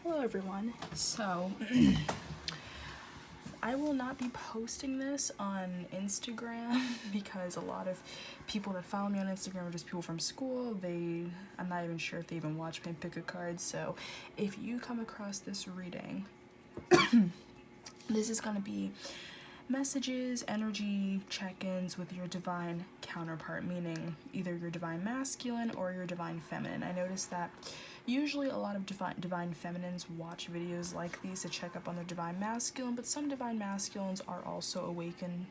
Hello everyone. So I will not be posting this on Instagram because a lot of people that follow me on Instagram are just people from school. I'm not even sure if they even watch my pick-a cards. So if you come across this reading, this is going to be messages, energy check-ins with your divine counterpart, meaning either your divine masculine or your divine feminine. I noticed that usually a lot of divine feminines watch videos like these to check up on their divine masculine, but some divine masculines are also awoken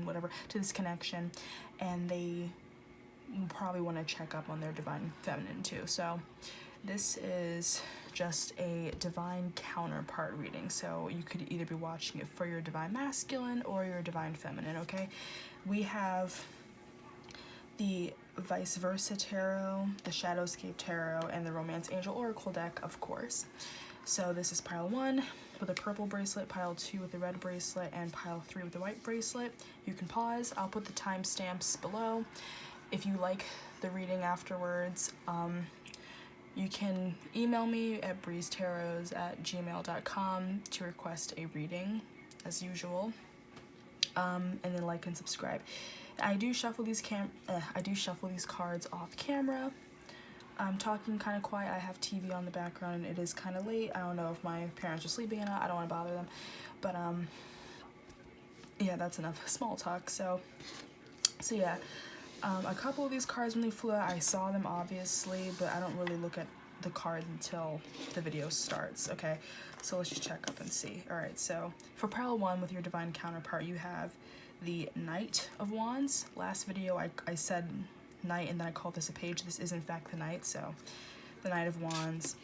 whatever to this connection, and they probably want to check up on their divine feminine too. So this is just a divine counterpart reading, so you could either be watching it for your divine masculine or your divine feminine. Okay, we have the vice versa tarot, the shadowscape tarot, and the romance angel oracle deck, of course. So this is pile 1 with a purple bracelet, pile 2 with the red bracelet, and pile 3 with the white bracelet. You can pause. I'll put the timestamps below. If you like the reading afterwards, you can email me at briestarots@gmail.com to request a reading, as usual, and then like and subscribe. I do shuffle these cards off camera. I'm talking kind of quiet. I have TV on the background, and it is kind of late. I don't know if my parents are sleeping or not. I don't want to bother them, but yeah, that's enough small talk. So yeah. A couple of these cards, when they flew out, I saw them obviously, but I don't really look at the cards until the video starts. Okay, so let's just check up and see. All right, so for pile 1 with your divine counterpart, you have the Knight of Wands. Last video I said Knight and then I called this a page. This is in fact the Knight, so the Knight of Wands.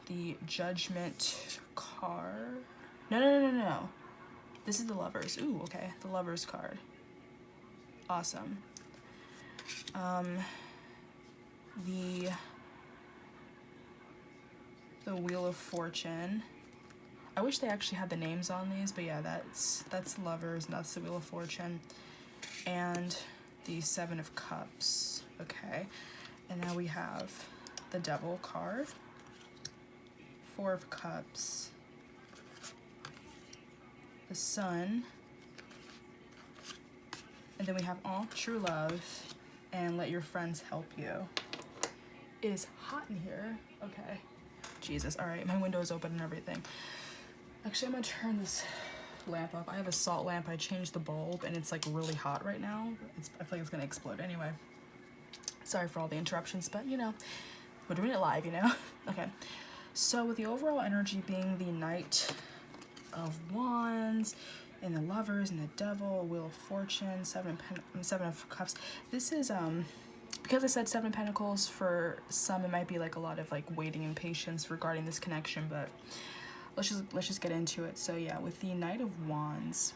The Judgment card. No. This is the Lovers. Ooh, okay, the Lovers card. Awesome. The Wheel of Fortune. I wish they actually had the names on these, but yeah, that's Lovers, and that's the Wheel of Fortune. And the Seven of Cups. Okay. And now we have the Devil card. Four of Cups. The Sun. And then we have All True Love and Let Your Friends Help You. It is hot in here. Okay. Jesus. All right. My window is open and everything. Actually, I'm going to turn this lamp up. I have a salt lamp. I changed the bulb and it's like really hot right now. I feel like it's going to explode. Anyway. Sorry for all the interruptions, but you know, we're doing it live, you know? Okay. So with the overall energy being the Knight of Wands, and the Lovers, and the Devil, Wheel of Fortune, Seven of Cups. This is, because I said 7 of Pentacles, for some it might be like a lot of like waiting and patience regarding this connection, but let's just get into it. So yeah, with the Knight of Wands,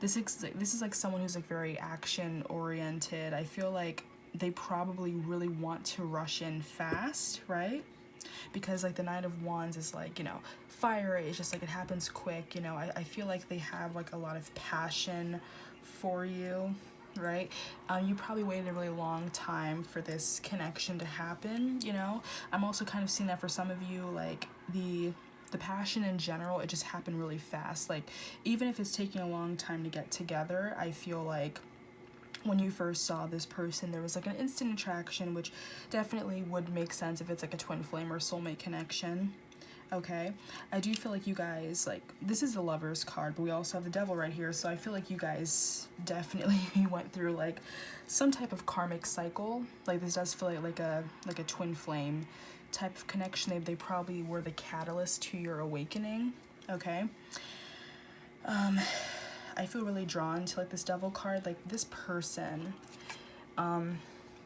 this is like someone who's like very action oriented. I feel like they probably really want to rush in fast, right? Because like the Knight of Wands is like, you know, fire. It's just like it happens quick, you know. I feel like they have like a lot of passion for you, right? You probably waited a really long time for this connection to happen, you know. I'm also kind of seeing that for some of you, like the passion in general, it just happened really fast. Like even if it's taking a long time to get together, I feel like when you first saw this person, there was like an instant attraction, which definitely would make sense if it's like a twin flame or soulmate connection. Okay, I do feel like you guys, like, this is the Lovers card, but we also have the Devil right here, so I feel like you guys definitely went through like some type of karmic cycle. Like this does feel like a twin flame type of connection. They probably were the catalyst to your awakening. Okay. I feel really drawn to like this Devil card. Like this person,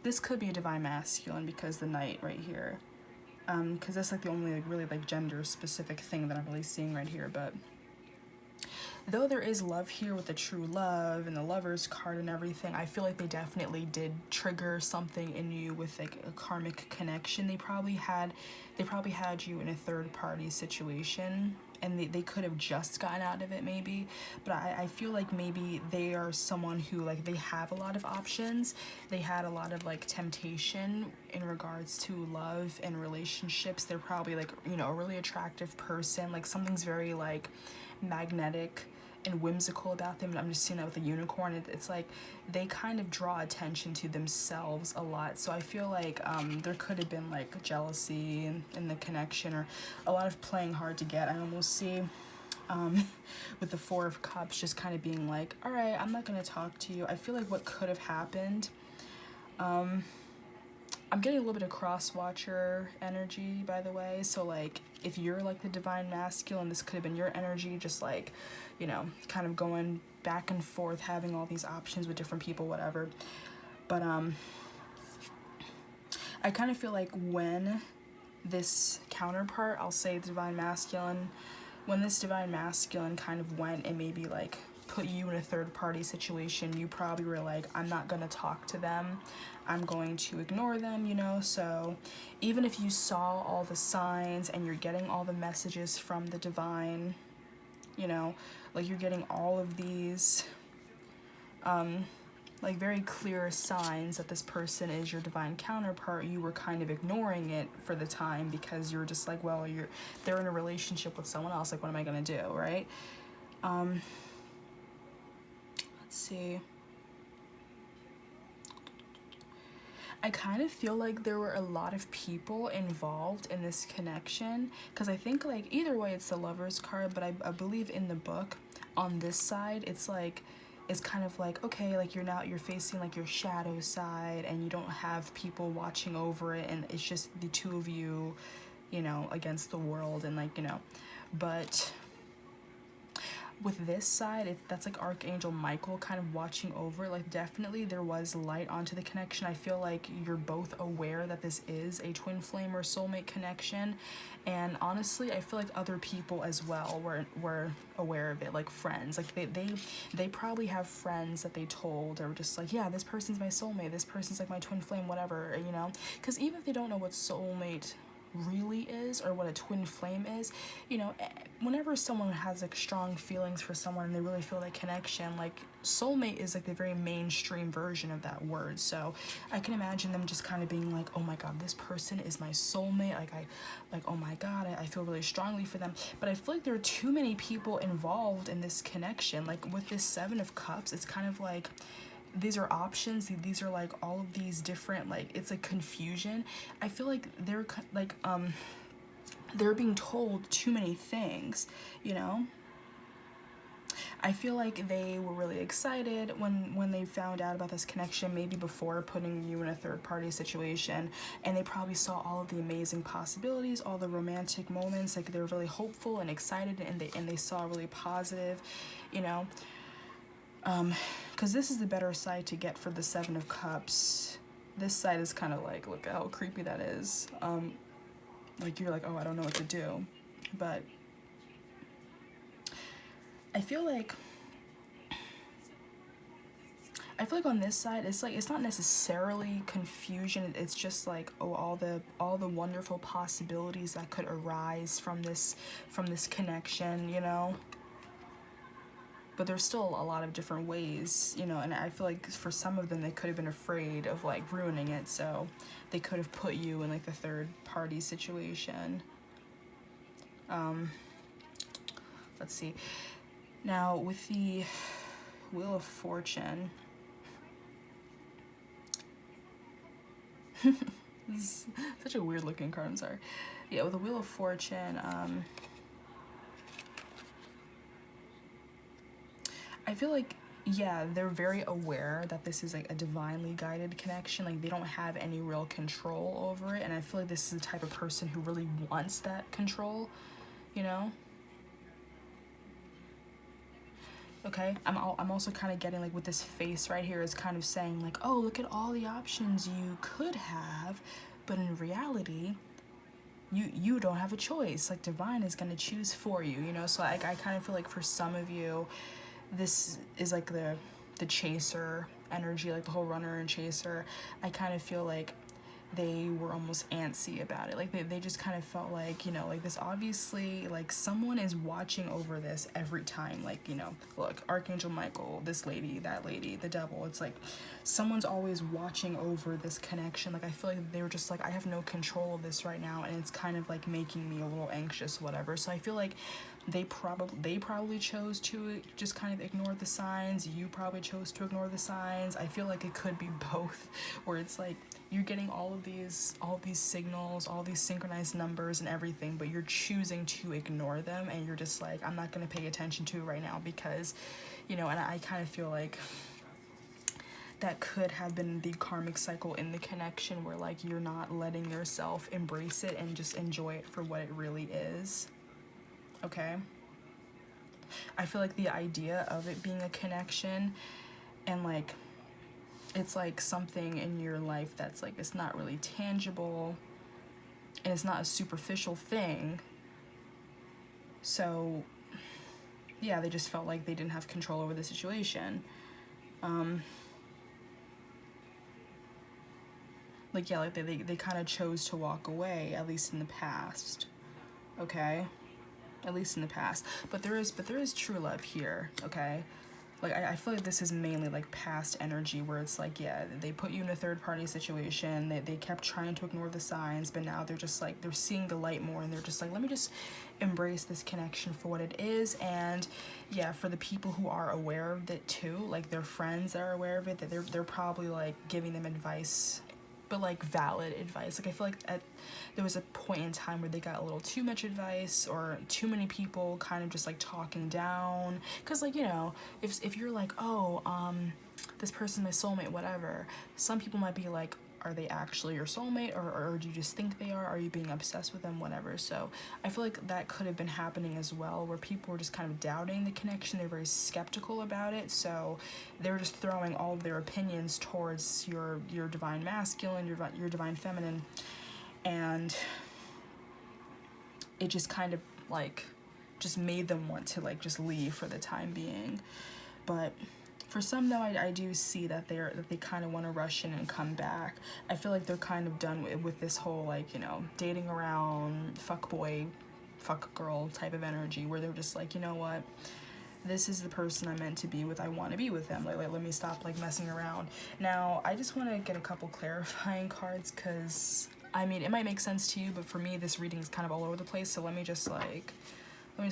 this could be a divine masculine because the Knight right here, because that's like the only like really like gender specific thing that I'm really seeing right here. But though there is love here with the True Love and the Lovers card and everything, I feel like they definitely did trigger something in you with like a karmic connection. They probably had you in a third party situation. and they could have just gotten out of it maybe, but I feel like maybe they are someone who, like, they have a lot of options. They had a lot of, like, temptation in regards to love and relationships. They're probably, like, you know, a really attractive person, like something's very, like, magnetic and whimsical about them. And I'm just seeing that with the unicorn. It's like they kind of draw attention to themselves a lot. So I feel like there could have been like jealousy in the connection, or a lot of playing hard to get. I almost see with the Four of Cups just kind of being like, all right, I'm not going to talk to you. I feel like what could have happened, I'm getting a little bit of cross-watcher energy, by the way. So, like, if you're, like, the divine masculine, this could have been your energy, just, like, you know, kind of going back and forth, having all these options with different people, whatever. But, I kind of feel like when this counterpart, I'll say the divine masculine, when this divine masculine kind of went and maybe, like, put you in a third-party situation, you probably were like, I'm not going to talk to them. I'm going to ignore them, you know? So even if you saw all the signs and you're getting all the messages from the divine, you know, like you're getting all of these, like very clear signs that this person is your divine counterpart, you were kind of ignoring it for the time because you're just like, well, they're in a relationship with someone else. Like, what am I going to do? Right? Let's see. I kind of feel like there were a lot of people involved in this connection, because I think, like, either way it's the Lover's card, but I believe in the book on this side it's like, it's kind of like, okay, like you're facing like your shadow side and you don't have people watching over it, and it's just the two of you, you know, against the world, and like, you know, but with this side, that's like Archangel Michael kind of watching over. Like, definitely there was light onto the connection. I feel like you're both aware that this is a twin flame or soulmate connection, and honestly I feel like other people as well were aware of it, like friends. Like they probably have friends that they told, or just like, yeah, this person's my soulmate, this person's like my twin flame, whatever, you know, because even if they don't know what soulmate really is or what a twin flame is, you know, whenever someone has like strong feelings for someone and they really feel that connection, like soulmate is like the very mainstream version of that word. So I can imagine them just kind of being like, oh my god, this person is my soulmate, like oh my god, I feel really strongly for them. But I feel like there are too many people involved in this connection. Like with this Seven of Cups, it's kind of like these are options, these are like all of these different, like, it's like confusion. I feel like they're like they're being told too many things, you know. I feel like they were really excited when they found out about this connection, maybe before putting you in a third-party situation, and they probably saw all of the amazing possibilities, all the romantic moments. Like, they were really hopeful and excited, and they saw really positive, you know. Because this is the better side to get for the Seven of Cups. This side is kind of like, look at how creepy that is. Like, you're like, oh, I don't know what to do. But I feel like on this side, it's like, it's not necessarily confusion. It's just like, oh, all the wonderful possibilities that could arise from this connection, you know. But there's still a lot of different ways, you know, and I feel like for some of them they could have been afraid of like ruining it, so they could have put you in like the third party situation. Let's see. Now with the Wheel of Fortune, this is such a weird looking card, I'm sorry. Yeah, with the Wheel of Fortune, I feel like, yeah, they're very aware that this is like a divinely guided connection. Like, they don't have any real control over it, and I feel like this is the type of person who really wants that control, you know. Okay, I'm also kind of getting like with this face right here is kind of saying like, oh, look at all the options you could have, but in reality you don't have a choice. Like, divine is going to choose for you, you know. So I kind of feel like for some of you, this is like the chaser energy, like the whole runner and chaser. I kind of feel like they were almost antsy about it. Like they just kind of felt like, you know, like this obviously, like someone is watching over this every time. Like, you know, look, Archangel Michael, this lady, that lady, the devil. It's like someone's always watching over this connection. Like I feel like they were just like, I have no control of this right now, and it's kind of like making me a little anxious, whatever. So I feel like they probably chose to just kind of ignore the signs. You probably chose to ignore the signs. I feel like it could be both, where it's like you're getting all of these signals, all these synchronized numbers and everything, but you're choosing to ignore them, and you're just like, I'm not going to pay attention to it right now because, you know, and I kind of feel like that could have been the karmic cycle in the connection, where like you're not letting yourself embrace it and just enjoy it for what it really is. Okay? I feel like the idea of it being a connection, and like it's like something in your life that's like, it's not really tangible and it's not a superficial thing. So yeah, they just felt like they didn't have control over the situation. Like, yeah, like they kind of chose to walk away, at least in the past. Okay? At least in the past. But there is true love here, okay? Like, I feel like this is mainly like past energy, where it's like, yeah, they put you in a third party situation, they kept trying to ignore the signs, but now they're just like, they're seeing the light more, and they're just like, let me just embrace this connection for what it is. And yeah, for the people who are aware of it too, like their friends that are aware of it, that they're probably like giving them advice, but like valid advice. Like I feel like there was a point in time where they got a little too much advice, or too many people kind of just like talking down. Because like, you know, if you're like, oh, this person's my soulmate, whatever, some people might be like, are they actually your soulmate, or do you just think they are? Are you being obsessed with them, whatever? So I feel like that could have been happening as well, where people were just kind of doubting the connection. They're very skeptical about it, so they were just throwing all of their opinions towards your divine masculine, your divine feminine, and it just kind of like just made them want to like just leave for the time being. But for some though, I do see that they kind of want to rush in and come back. I feel like they're kind of done with this whole like, you know, dating around, fuck boy, fuck girl type of energy, where they're just like, you know what, this is the person I'm meant to be with. I want to be with them. Like let me stop like messing around. Now I just want to get a couple clarifying cards, because I mean, it might make sense to you, but for me this reading is kind of all over the place. So let me just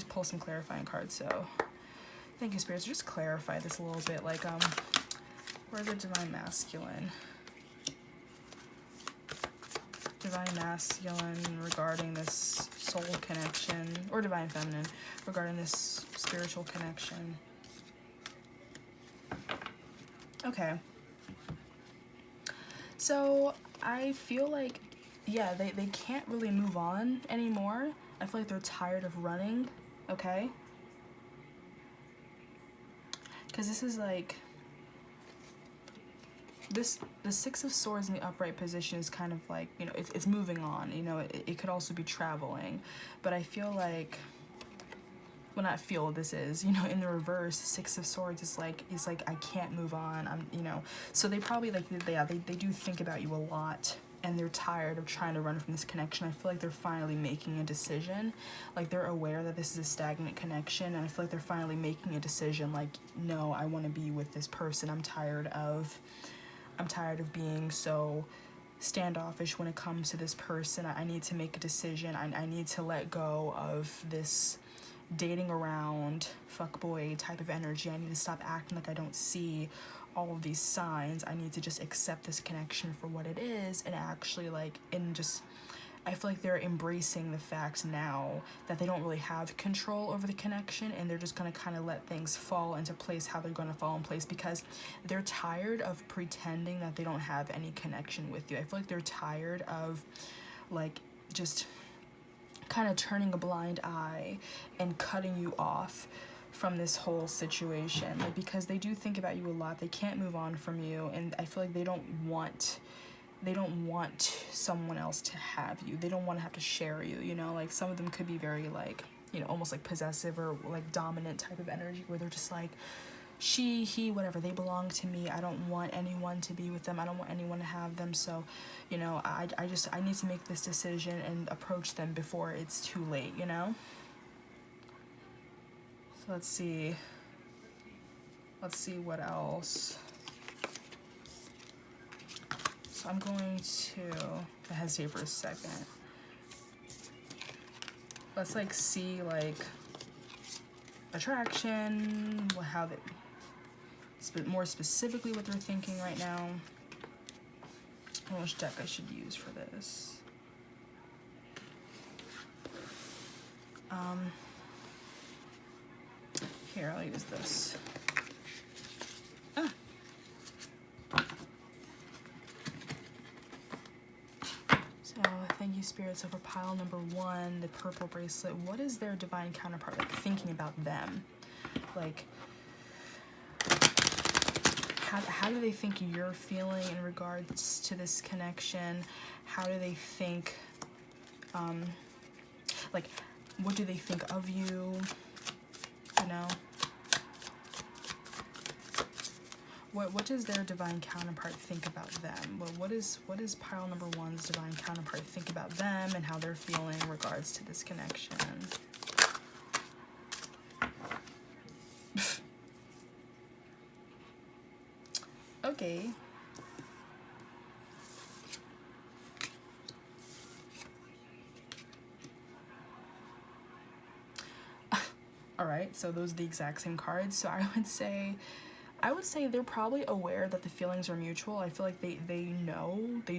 pull some clarifying cards. So thank you, spirits. Just clarify this a little bit. Like, where's the divine masculine? Divine masculine regarding this soul connection, or divine feminine regarding this spiritual connection. Okay. So I feel like, yeah, they can't really move on anymore. I feel like they're tired of running, okay? Because this is like, the Six of Swords in the upright position is kind of like, you know, it's moving on, you know, it could also be traveling. But I feel like, well, not feel, this is, you know, in the reverse, Six of Swords is like, I can't move on, I'm, you know. So they probably like, they do think about you a lot, and they're tired of trying to run from this connection. I feel like they're finally making a decision. Like they're aware that this is a stagnant connection, and I feel like they're finally making a decision, like, no, I want to be with this person. I'm tired of being so standoffish when it comes to this person. I need to make a decision. I need to let go of this dating around, fuckboy type of energy. I need to stop acting like I don't see all of these signs. I need to just accept this connection for what it is, and actually like, and just, I feel like they're embracing the fact now that they don't really have control over the connection, and they're just going to kind of let things fall into place how they're going to fall in place, because they're tired of pretending that they don't have any connection with you. I feel like they're tired of like just kind of turning a blind eye and cutting you off from this whole situation, like, because they do think about you a lot. They can't move on from you, and I feel like they don't want someone else to have you. They don't want to have to share you, you know. Like some of them could be very like, you know, almost like possessive or like dominant type of energy, where they're just like, she, he, whatever, they belong to me. I don't want anyone to be with them. I don't want anyone to have them. So, you know, I need to make this decision and approach them before it's too late, you know? So let's see what else. So I'm going to hesitate for a second. Let's like see like attraction, how they, more specifically what they're thinking right now. I don't know which deck I should use for this. Here, I'll use this. So, thank you, Spirit. So for pile number 1, the purple bracelet, what is their divine counterpart like thinking about them? Like, how do they think you're feeling in regards to this connection? How do they think, like, what do they think of you? You know? What does their divine counterpart think about them? Well, what is pile number 1's divine counterpart think about them and how they're feeling in regards to this connection? Okay. All right, so those are the exact same cards. So I would say they're probably aware that the feelings are mutual. I feel like they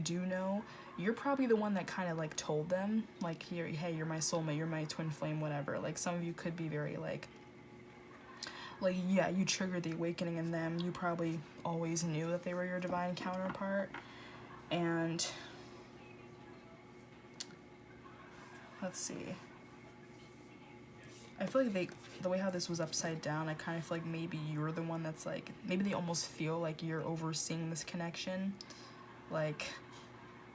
do know. You're probably the one that kind of like told them, like, hey, you're my soulmate, you're my twin flame, whatever. Like, some of you could be very like, yeah, you triggered the awakening in them. You probably always knew that they were your divine counterpart. And let's see. I feel like the way how this was upside down, I kind of feel like maybe you're the one that's like, maybe they almost feel like you're overseeing this connection. Like,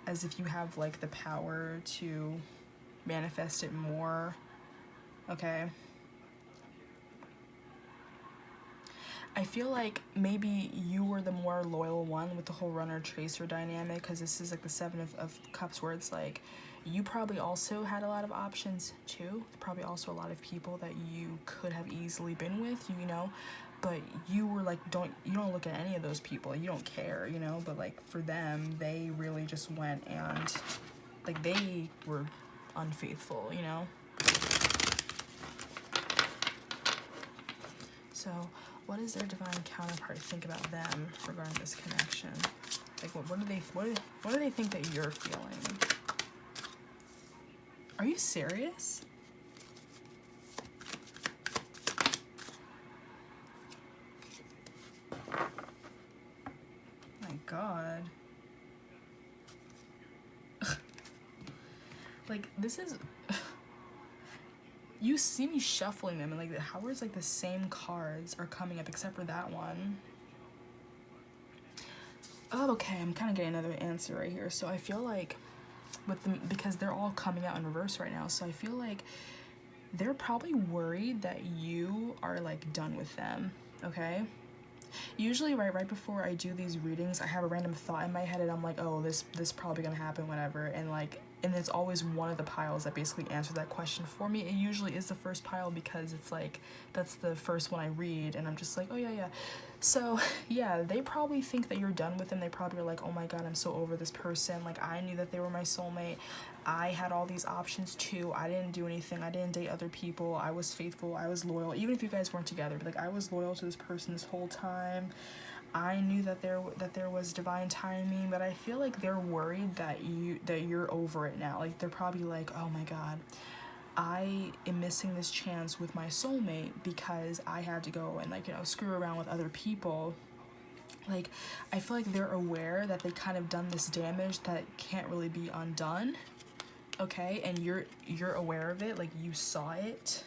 as if you have like the power to manifest it more. Okay. I feel like maybe you were the more loyal one with the whole runner-chaser dynamic, because this is like the 7 of Cups, where it's like, you probably also had a lot of options too. Probably also a lot of people that you could have easily been with, you know, but you were like, you don't look at any of those people, you don't care, you know, but like for them, they really just went and like they were unfaithful, you know. So what does their divine counterpart think about them regarding this connection? Like what do they think that you're feeling? Are you serious? My God. Like, this is... You see me shuffling them, and like, how is like the same cards are coming up except for that one? Oh, okay, I'm kind of getting another answer right here. So I feel like with them, because they're all coming out in reverse right now, so I feel like they're probably worried that you are like done with them. Okay, usually right before I do these readings, I have a random thought in my head and I'm like, oh, this probably gonna happen, whatever, and it's always one of the piles that basically answer that question for me. It usually is the first pile, because it's like, that's the first one I read and I'm just like, oh yeah. So yeah, they probably think that you're done with them. They probably are like, oh my God, I'm so over this person. Like, I knew that they were my soulmate. I had all these options too. I didn't do anything. I didn't date other people. I was faithful. I was loyal. Even if you guys weren't together, but like, I was loyal to this person this whole time. I knew that there was divine timing, but I feel like they're worried that you're over it now. Like, they're probably like, oh my God, I am missing this chance with my soulmate because I had to go and like, you know, screw around with other people. Like, I feel like they're aware that they kind of done this damage that can't really be undone. Okay, and you're aware of it, like you saw it.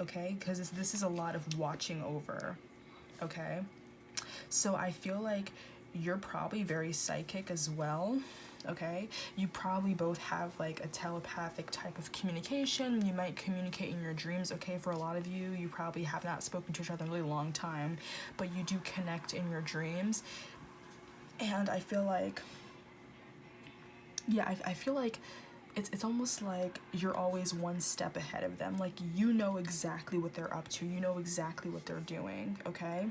Okay, because this is a lot of watching over. Okay. So I feel like you're probably very psychic as well, okay? You probably both have like a telepathic type of communication. You might communicate in your dreams, okay? For a lot of you, you probably have not spoken to each other in a really long time, but you do connect in your dreams. And I feel like, yeah, I feel like it's almost like you're always one step ahead of them. Like, you know exactly what they're up to. You know exactly what they're doing, okay?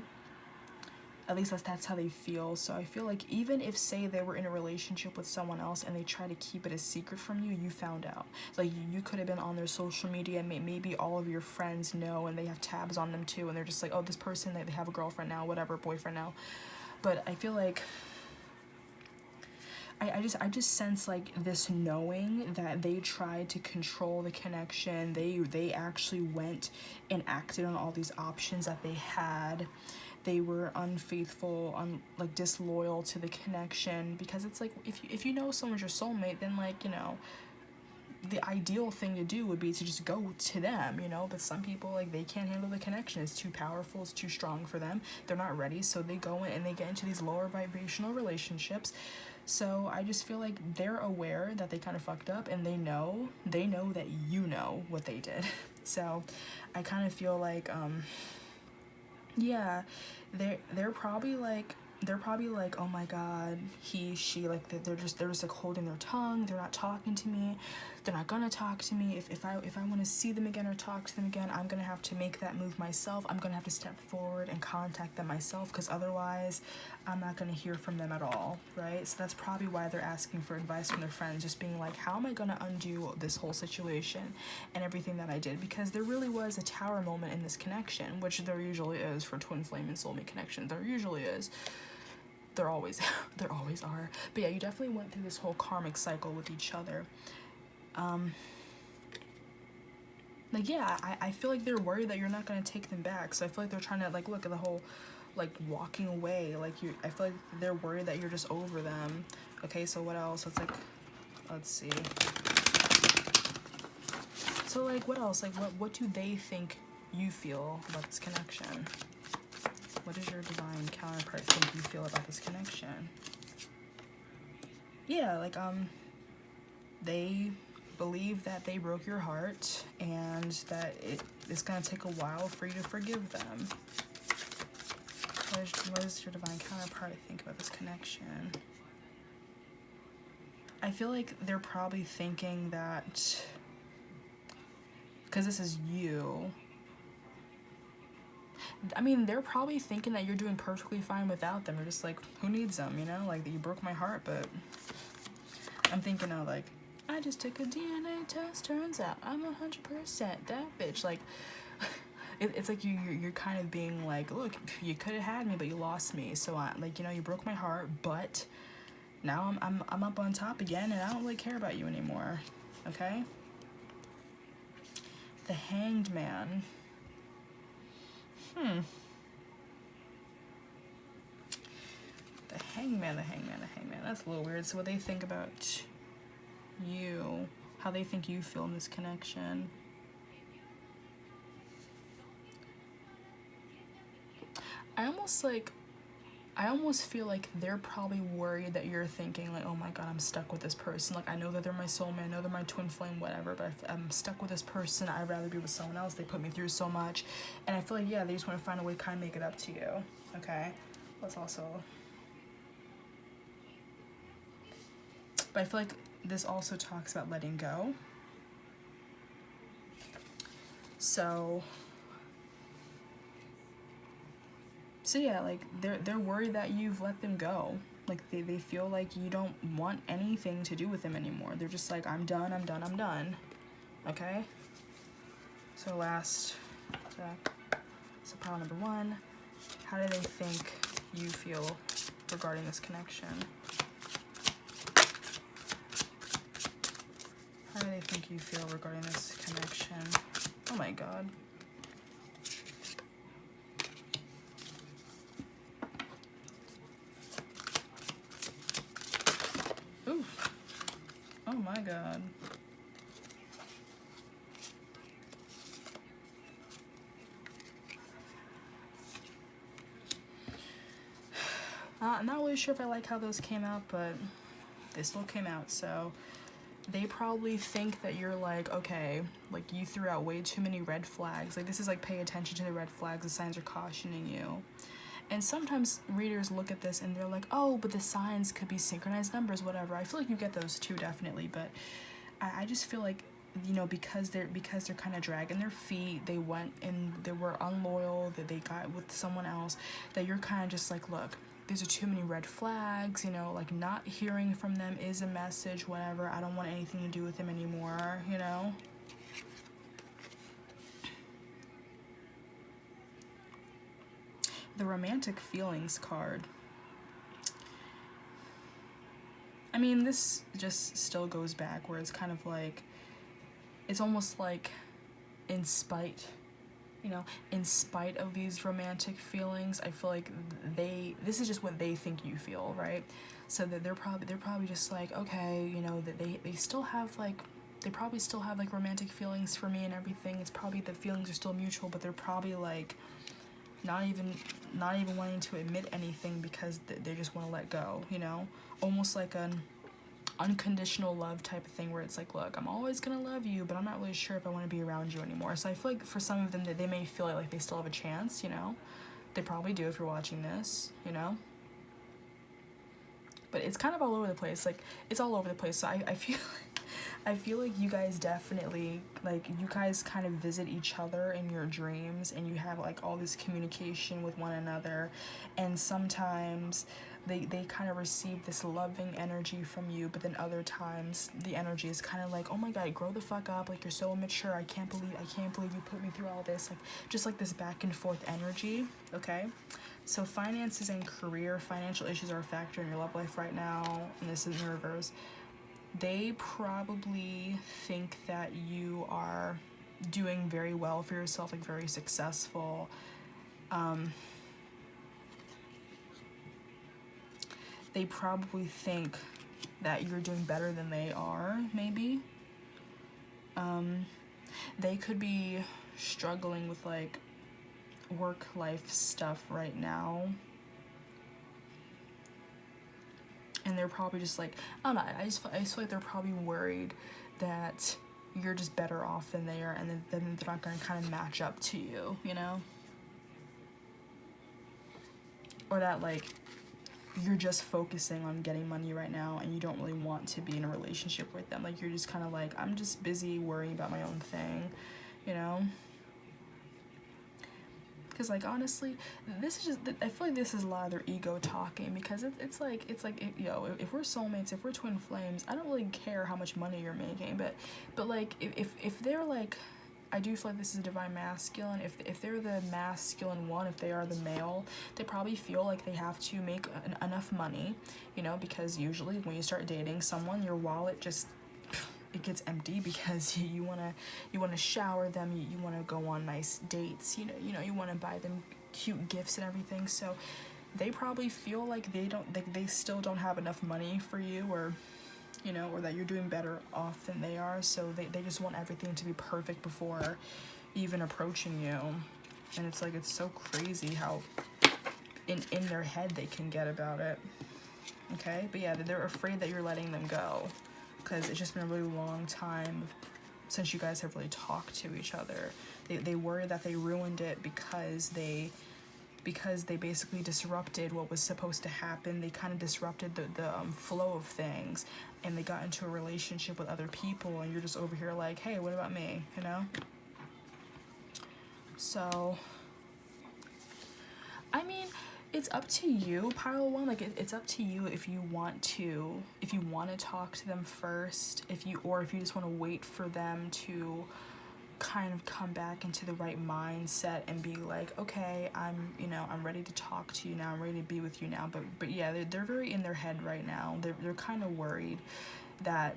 At least that's how they feel. So I feel like even if, say, they were in a relationship with someone else and they try to keep it a secret from you, you found out. Like, you could have been on their social media, maybe all of your friends know, and they have tabs on them too, and they're just like, oh, this person, they have a girlfriend now, whatever, boyfriend now. But I feel like I just sense like this knowing that they tried to control the connection. They actually went and acted on all these options that they had. They were unfaithful, like disloyal to the connection, because it's like if you know someone's your soulmate, then like, you know, the ideal thing to do would be to just go to them, you know. But some people, like, they can't handle the connection. It's too powerful, it's too strong for them. They're not ready, so they go in and they get into these lower vibrational relationships. So I just feel like they're aware that they kind of fucked up, and they know that you know what they did. So I kind of feel like yeah, they're probably like, oh my god, she, like, they're just like holding their tongue. They're not talking to me. They're not gonna talk to me. If I want to see them again or talk to them again, I'm gonna have to make that move myself. I'm gonna have to step forward and contact them myself, because otherwise I'm not gonna hear from them at all, right? So that's probably why they're asking for advice from their friends, just being like, how am I gonna undo this whole situation and everything that I did? Because there really was a tower moment in this connection, which there usually is for twin flame and soulmate connection. There usually is. There always are. But yeah, you definitely went through this whole karmic cycle with each other. Like, yeah, I feel like they're worried that you're not gonna take them back. So I feel like they're trying to, like, look at the whole, like, walking away. Like, I feel like they're worried that you're just over them. Okay, so what else? It's like, let's see. So, like, what else? Like, what do they think you feel about this connection? What does your divine counterpart think you feel about this connection? Yeah, like, they believe that they broke your heart and that it's gonna take a while for you to forgive them. What does your divine counterpart think about this connection? I feel like they're probably thinking that, because this is you, I mean, they're probably thinking that you're doing perfectly fine without them. You're just like, who needs them, you know? Like, you broke my heart, but I'm thinking of, like, I just took a DNA test, turns out I'm 100% that bitch. Like, it's like you're kind of being like, look, you could have had me, but you lost me. So like, you know, you broke my heart, but now I'm up on top again, and I don't really care about you anymore. Okay? The Hanged Man. The hangman. That's a little weird. So what they think about you, how they think you feel in this connection. I almost feel like they're probably worried that you're thinking like, oh my god, I'm stuck with this person. Like, I know that they're my soulmate, I know they're my twin flame, whatever, but I'm stuck with this person. I'd rather be with someone else. They put me through so much. And I feel like, yeah, they just want to find a way to kind of make it up to you. Okay? Let's also... But I feel like this also talks about letting go. So yeah, like, they're worried that you've let them go. Like, they feel like you don't want anything to do with them anymore. They're just like, I'm done. Okay? So last, so pile number 1, how do they think you feel regarding this connection? How do they think you feel regarding this connection? Oh my god. Ooh. Oh my god. I'm not really sure if I like how those came out, but They still came out, so they probably think that you're like, okay, like you threw out way too many red flags. Like this is like, pay attention to the red flags, the signs are cautioning you. And sometimes readers look at this and they're like, oh, but the signs could be synchronized numbers, whatever. I feel like you get those too, definitely, but I just feel like, you know, because they're kind of dragging their feet, they went and they were unloyal, that they got with someone else, that you're kind of just like, look, these are too many red flags, you know, like not hearing from them is a message, whatever. I don't want anything to do with them anymore, you know. The romantic feelings card. I mean, this just still goes back where it's kind of like, it's almost like in spite, you know, in spite of these romantic feelings, I feel like this is just what they think you feel, right? So that they're probably just like, okay, you know, that they still have like, they probably still have like romantic feelings for me and everything. It's probably, the feelings are still mutual, but they're probably like not even wanting to admit anything because they just want to let go, you know, almost like an unconditional love type of thing where it's like, look, I'm always gonna love you, but I'm not really sure if I want to be around you anymore. So I feel like for some of them that they may feel like they still have a chance, you know, they probably do if you're watching this, you know, but it's kind of all over the place. Like it's all over the place. So I feel like you guys definitely, like, you guys kind of visit each other in your dreams and you have like all this communication with one another, and sometimes they kind of receive this loving energy from you, but then other times the energy is kind of like, oh my god, grow the fuck up, like you're so immature, I can't believe you put me through all this, like just like this back and forth energy. Okay, so finances and career, financial issues are a factor in your love life right now, and this is in reverse. They probably think that you are doing very well for yourself, like very successful. They probably think that you're doing better than they are, maybe. They could be struggling with like work-life stuff right now. And they're probably just like, I don't know, I just feel like they're probably worried that you're just better off than they are, and then they're not going to kind of match up to you, you know? Or that, like, you're just focusing on getting money right now and you don't really want to be in a relationship with them. Like, you're just kind of like, I'm just busy worrying about my own thing, you know? Because, like, honestly, this is just, I feel like this is a lot of their ego talking, because it's like, yo, if we're soulmates, if we're twin flames, I don't really care how much money you're making, but like, if they're like, I do feel like this is a divine masculine, if they're the masculine one, if they are the male, they probably feel like they have to make enough money, you know, because usually when you start dating someone, your wallet just, it gets empty, because you want to shower them, you want to go on nice dates, you know you want to buy them cute gifts and everything. So they probably feel like they still don't have enough money for you, or you know, or that you're doing better off than they are, so they just want everything to be perfect before even approaching you. And it's like, it's so crazy how in their head they can get about it. Okay, but yeah, they're afraid that you're letting them go, because it's just been a really long time since you guys have really talked to each other. They worry that they ruined it because they basically disrupted what was supposed to happen. They kind of disrupted the flow of things, and they got into a relationship with other people, and you're just over here like, hey, what about me, you know? So, I mean, it's up to you, pile one. Like, it's up to you if you want to talk to them first, if you just want to wait for them to kind of come back into the right mindset and be like, okay, I'm ready to talk to you now, I'm ready to be with you now. But yeah, they're very in their head right now. They're kind of worried that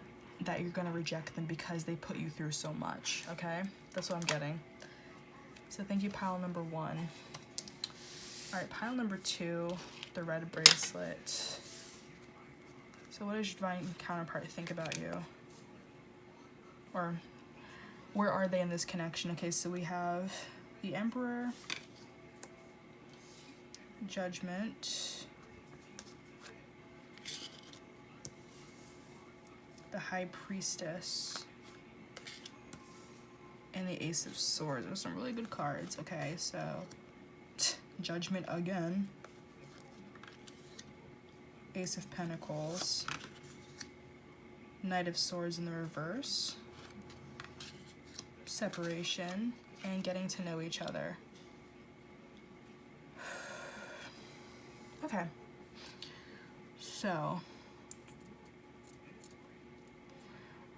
you're gonna reject them because they put you through so much. Okay, that's what I'm getting. So thank you, pile number 1. All right, pile number 2, the red bracelet. So what does your divine counterpart think about you? Or where are they in this connection? Okay, so we have the Emperor, Judgment, the High Priestess, and the Ace of Swords. Those are some really good cards. Okay, so Judgment again. Ace of Pentacles. Knight of Swords in the reverse. Separation and getting to know each other. Okay. So,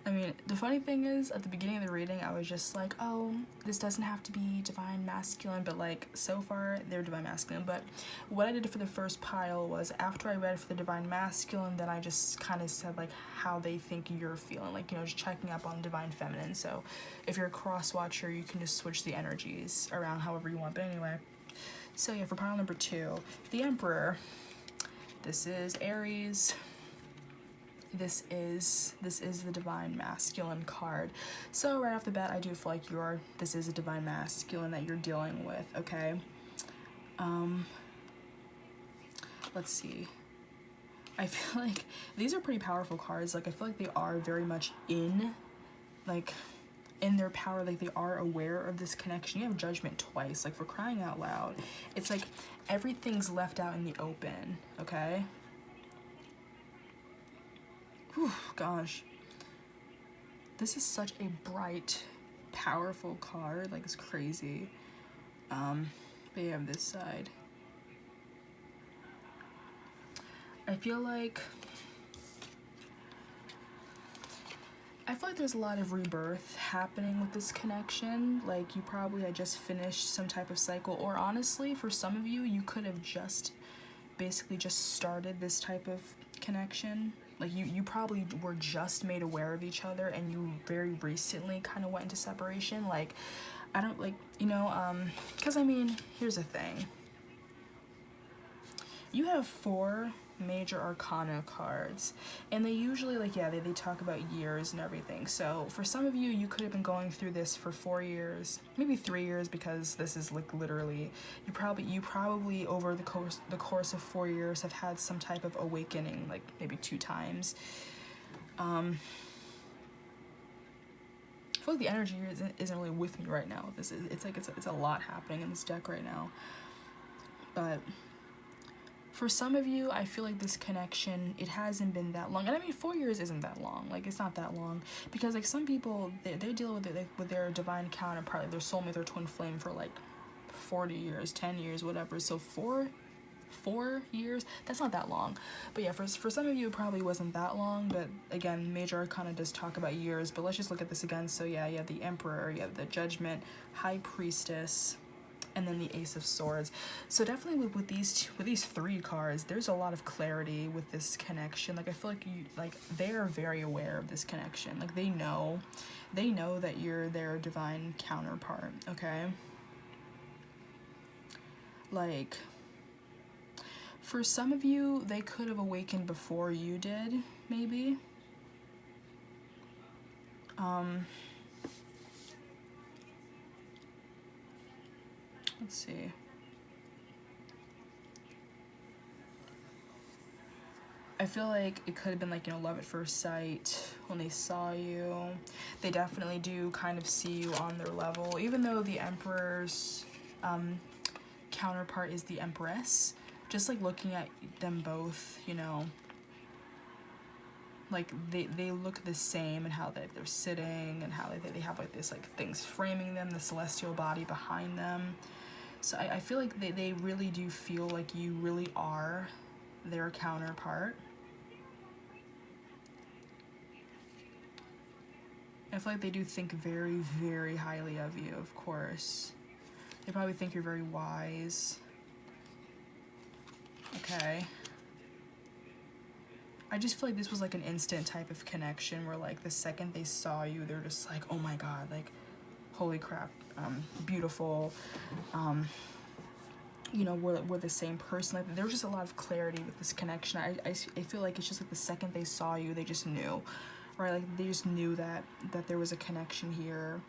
I mean, the funny thing is, at the beginning of the reading, I was just like, oh, this doesn't have to be divine masculine, but like, so far, they're divine masculine. But what I did for the first pile was, after I read for the divine masculine, then I just kind of said, like, how they think you're feeling, like, you know, just checking up on divine feminine. So, if you're a cross-watcher, you can just switch the energies around however you want. But anyway, so yeah, for pile number 2, the Emperor. This is Aries. This is the divine masculine card. So right off the bat, I do feel like this is a divine masculine that you're dealing with, okay? Let's see. I feel like these are pretty powerful cards. Like, I feel like they are very much in their power. Like, they are aware of this connection. You have Judgment twice, like, for crying out loud. It's like everything's left out in the open, okay? Whew, gosh. This is such a bright, powerful card. Like, it's crazy. But you have this side. I feel like there's a lot of rebirth happening with this connection. Like, you probably had just finished some type of cycle, or honestly, for some of you, you could have basically just started this type of connection. Like, you probably were just made aware of each other, and you very recently kind of went into separation. Like, I don't, like, you know, because, I mean, here's the thing. You have 4 major arcana cards, and they usually, like, yeah, they talk about years and everything. So for some of you, you could have been going through this for 4 years, maybe 3 years, because this is, like, literally, you probably over the course of 4 years have had some type of awakening, like maybe 2 times. I feel like the energy here isn't really with me right now. It's a lot happening in this deck right now. But for some of you, I feel like this connection, it hasn't been that long. And I mean, 4 years isn't that long. Like, it's not that long. Because, like, some people, they deal with their divine counterpart, like their soulmate, their twin flame, for, like, 40 years, 10 years, whatever. So 4 years, that's not that long. But yeah, for some of you, it probably wasn't that long. But again, Major Arcana does talk about years. But let's just look at this again. So yeah, you have the Emperor, you have the Judgment, High Priestess, and then the Ace of Swords. So definitely with these 3 cards, there's a lot of clarity with this connection. Like, I feel like they are very aware of this connection. Like, they know that you're their divine counterpart, okay? Like, for some of you, they could have awakened before you did, maybe. Let's see. I feel like it could have been, like, you know, love at first sight when they saw you. They definitely do kind of see you on their level, even though the Emperor's counterpart is the Empress. Just, like, looking at them both, you know, like, they look the same, and how they're sitting, and how they have, like, this, like, things framing them, the celestial body behind them. So I feel like they really do feel like you really are their counterpart. I feel like they do think very, very highly of you, of course. They probably think you're very wise. Okay. I just feel like this was, like, an instant type of connection where, like, the second they saw you, they're just like, oh my god, like, holy crap, beautiful, you know, we're the same person. Like, there was just a lot of clarity with this connection. I feel like it's just like the second they saw you, they just knew, right? Like, they just knew that there was a connection here,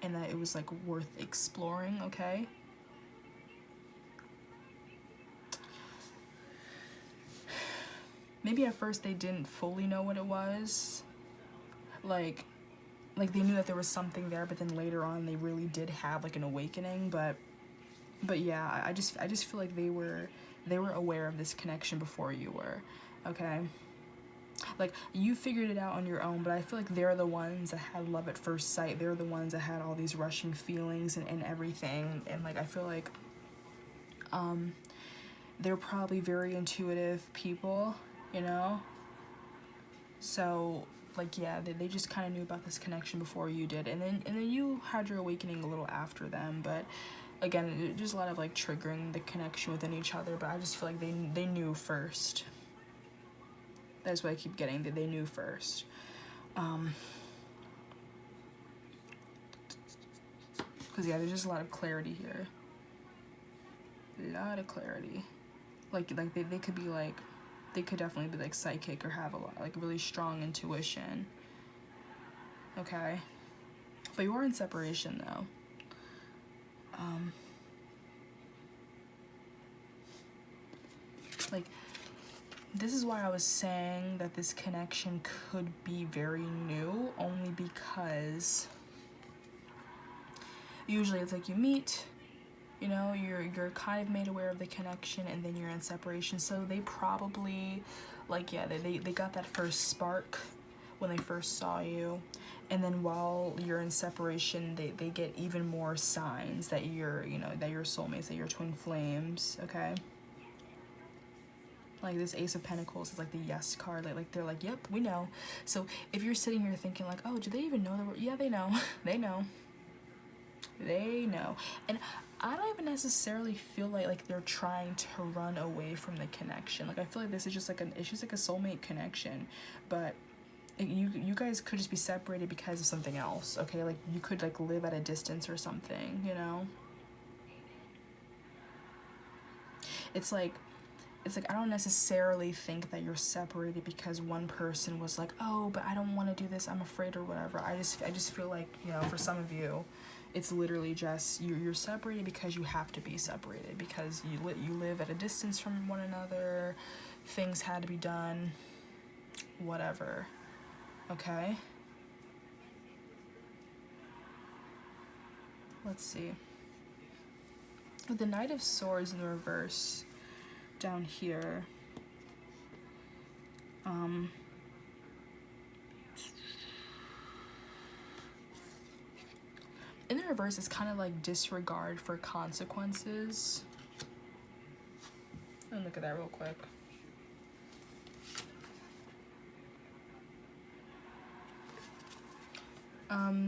and that it was, like, worth exploring, okay? Maybe at first they didn't fully know what it was, like they knew that there was something there, but then later on they really did have like an awakening. But yeah, I just feel like they were aware of this connection before you were, okay? Like, you figured it out on your own, but I feel like they're the ones that had love at first sight. They're the ones that had all these rushing feelings and everything. And like, I feel like they're probably very intuitive people, you know? So like, yeah, they just kind of knew about this connection before you did, and then you had your awakening a little after them. But again, there's a lot of like triggering the connection within each other, but I just feel like they knew first. That's what I keep getting, that they knew first. Because yeah, there's just a lot of clarity here. A lot of clarity. Like they could be like, they could definitely be like psychic or have a lot, like really strong intuition. Okay? But you are in separation though. Like, this is why I was saying that this connection could be very new, only because usually it's like you meet, you know, you're kind of made aware of the connection, and then you're in separation. So they probably, like, yeah, they got that first spark when they first saw you, and then while you're in separation, they get even more signs that you're, you know, that you're soulmates, that you're twin flames, okay? Like, this Ace of Pentacles is like the yes card. Like they're like, yep, we know. So if you're sitting here thinking like, oh, do they even know the word? Yeah, they know. They know. They know. And I don't even necessarily feel like they're trying to run away from the connection. Like, I feel like this is just like it's just like a soulmate connection. But you guys could just be separated because of something else, okay? Like, you could like live at a distance or something, you know? It's like I don't necessarily think that you're separated because one person was like, oh, but I don't want to do this, I'm afraid, or whatever. I just feel like, you know, for some of you, it's literally just you're separated because you have to be separated, because you live at a distance from one another, things had to be done, whatever, okay? Let's see. With the Knight of Swords in the reverse down here, in the reverse, it's kind of like disregard for consequences. Let me look at that real quick.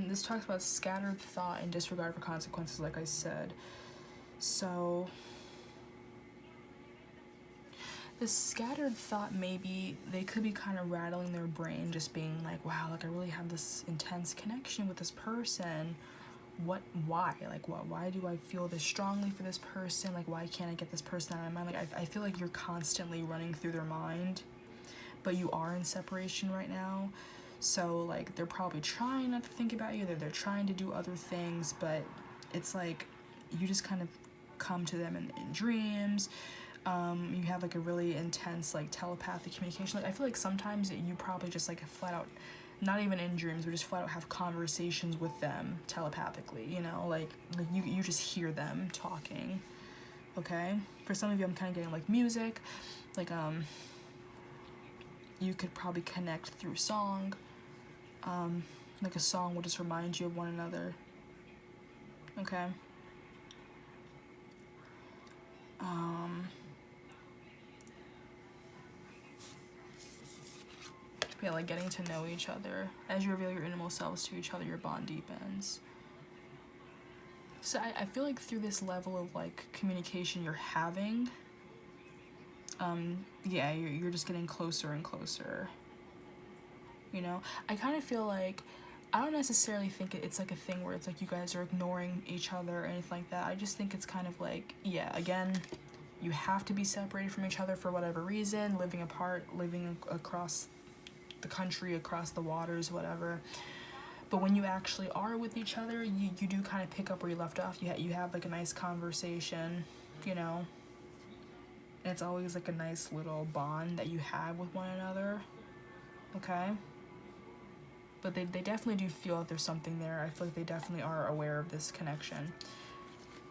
This talks about scattered thought and disregard for consequences, like I said. So the scattered thought, maybe they could be kind of rattling their brain, just being like, wow, like I really have this intense connection with this person. Why? Like, why do I feel this strongly for this person? Like, why can't I get this person out of my mind? Like, I feel like you're constantly running through their mind, but you are in separation right now. So, like, they're probably trying not to think about you. They're trying to do other things, but it's like you just kind of come to them in dreams. You have like a really intense like telepathic communication. Like, I feel like sometimes you probably just like flat out, not even in dreams, but just flat out have conversations with them telepathically, you know, like you just hear them talking, okay? For some of you, I'm kind of getting like music, like you could probably connect through song, like a song will just remind you of one another, okay? Yeah, like getting to know each other. As you reveal your innermost selves to each other, your bond deepens. So I feel like through this level of like communication you're having, yeah, you're just getting closer and closer. You know, I kind of feel like, I don't necessarily think it's like a thing where it's like you guys are ignoring each other or anything like that. I just think it's kind of like, yeah, again, you have to be separated from each other for whatever reason, living apart, living across the country, across the waters, whatever. But when you actually are with each other, you do kind of pick up where you left off. You have like a nice conversation, you know, and it's always like a nice little bond that you have with one another, okay? but they definitely do feel that there's something there. I feel like they definitely are aware of this connection.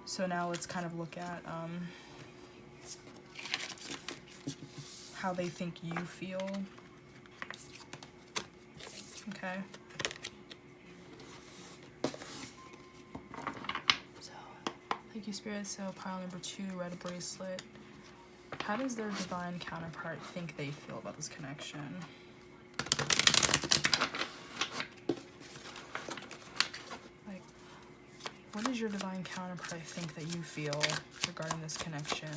So now let's kind of look at how they think you feel. Okay. So, thank you, Spirit. So, pile number 2, red bracelet. How does their divine counterpart think they feel about this connection? Like, what does your divine counterpart think that you feel regarding this connection?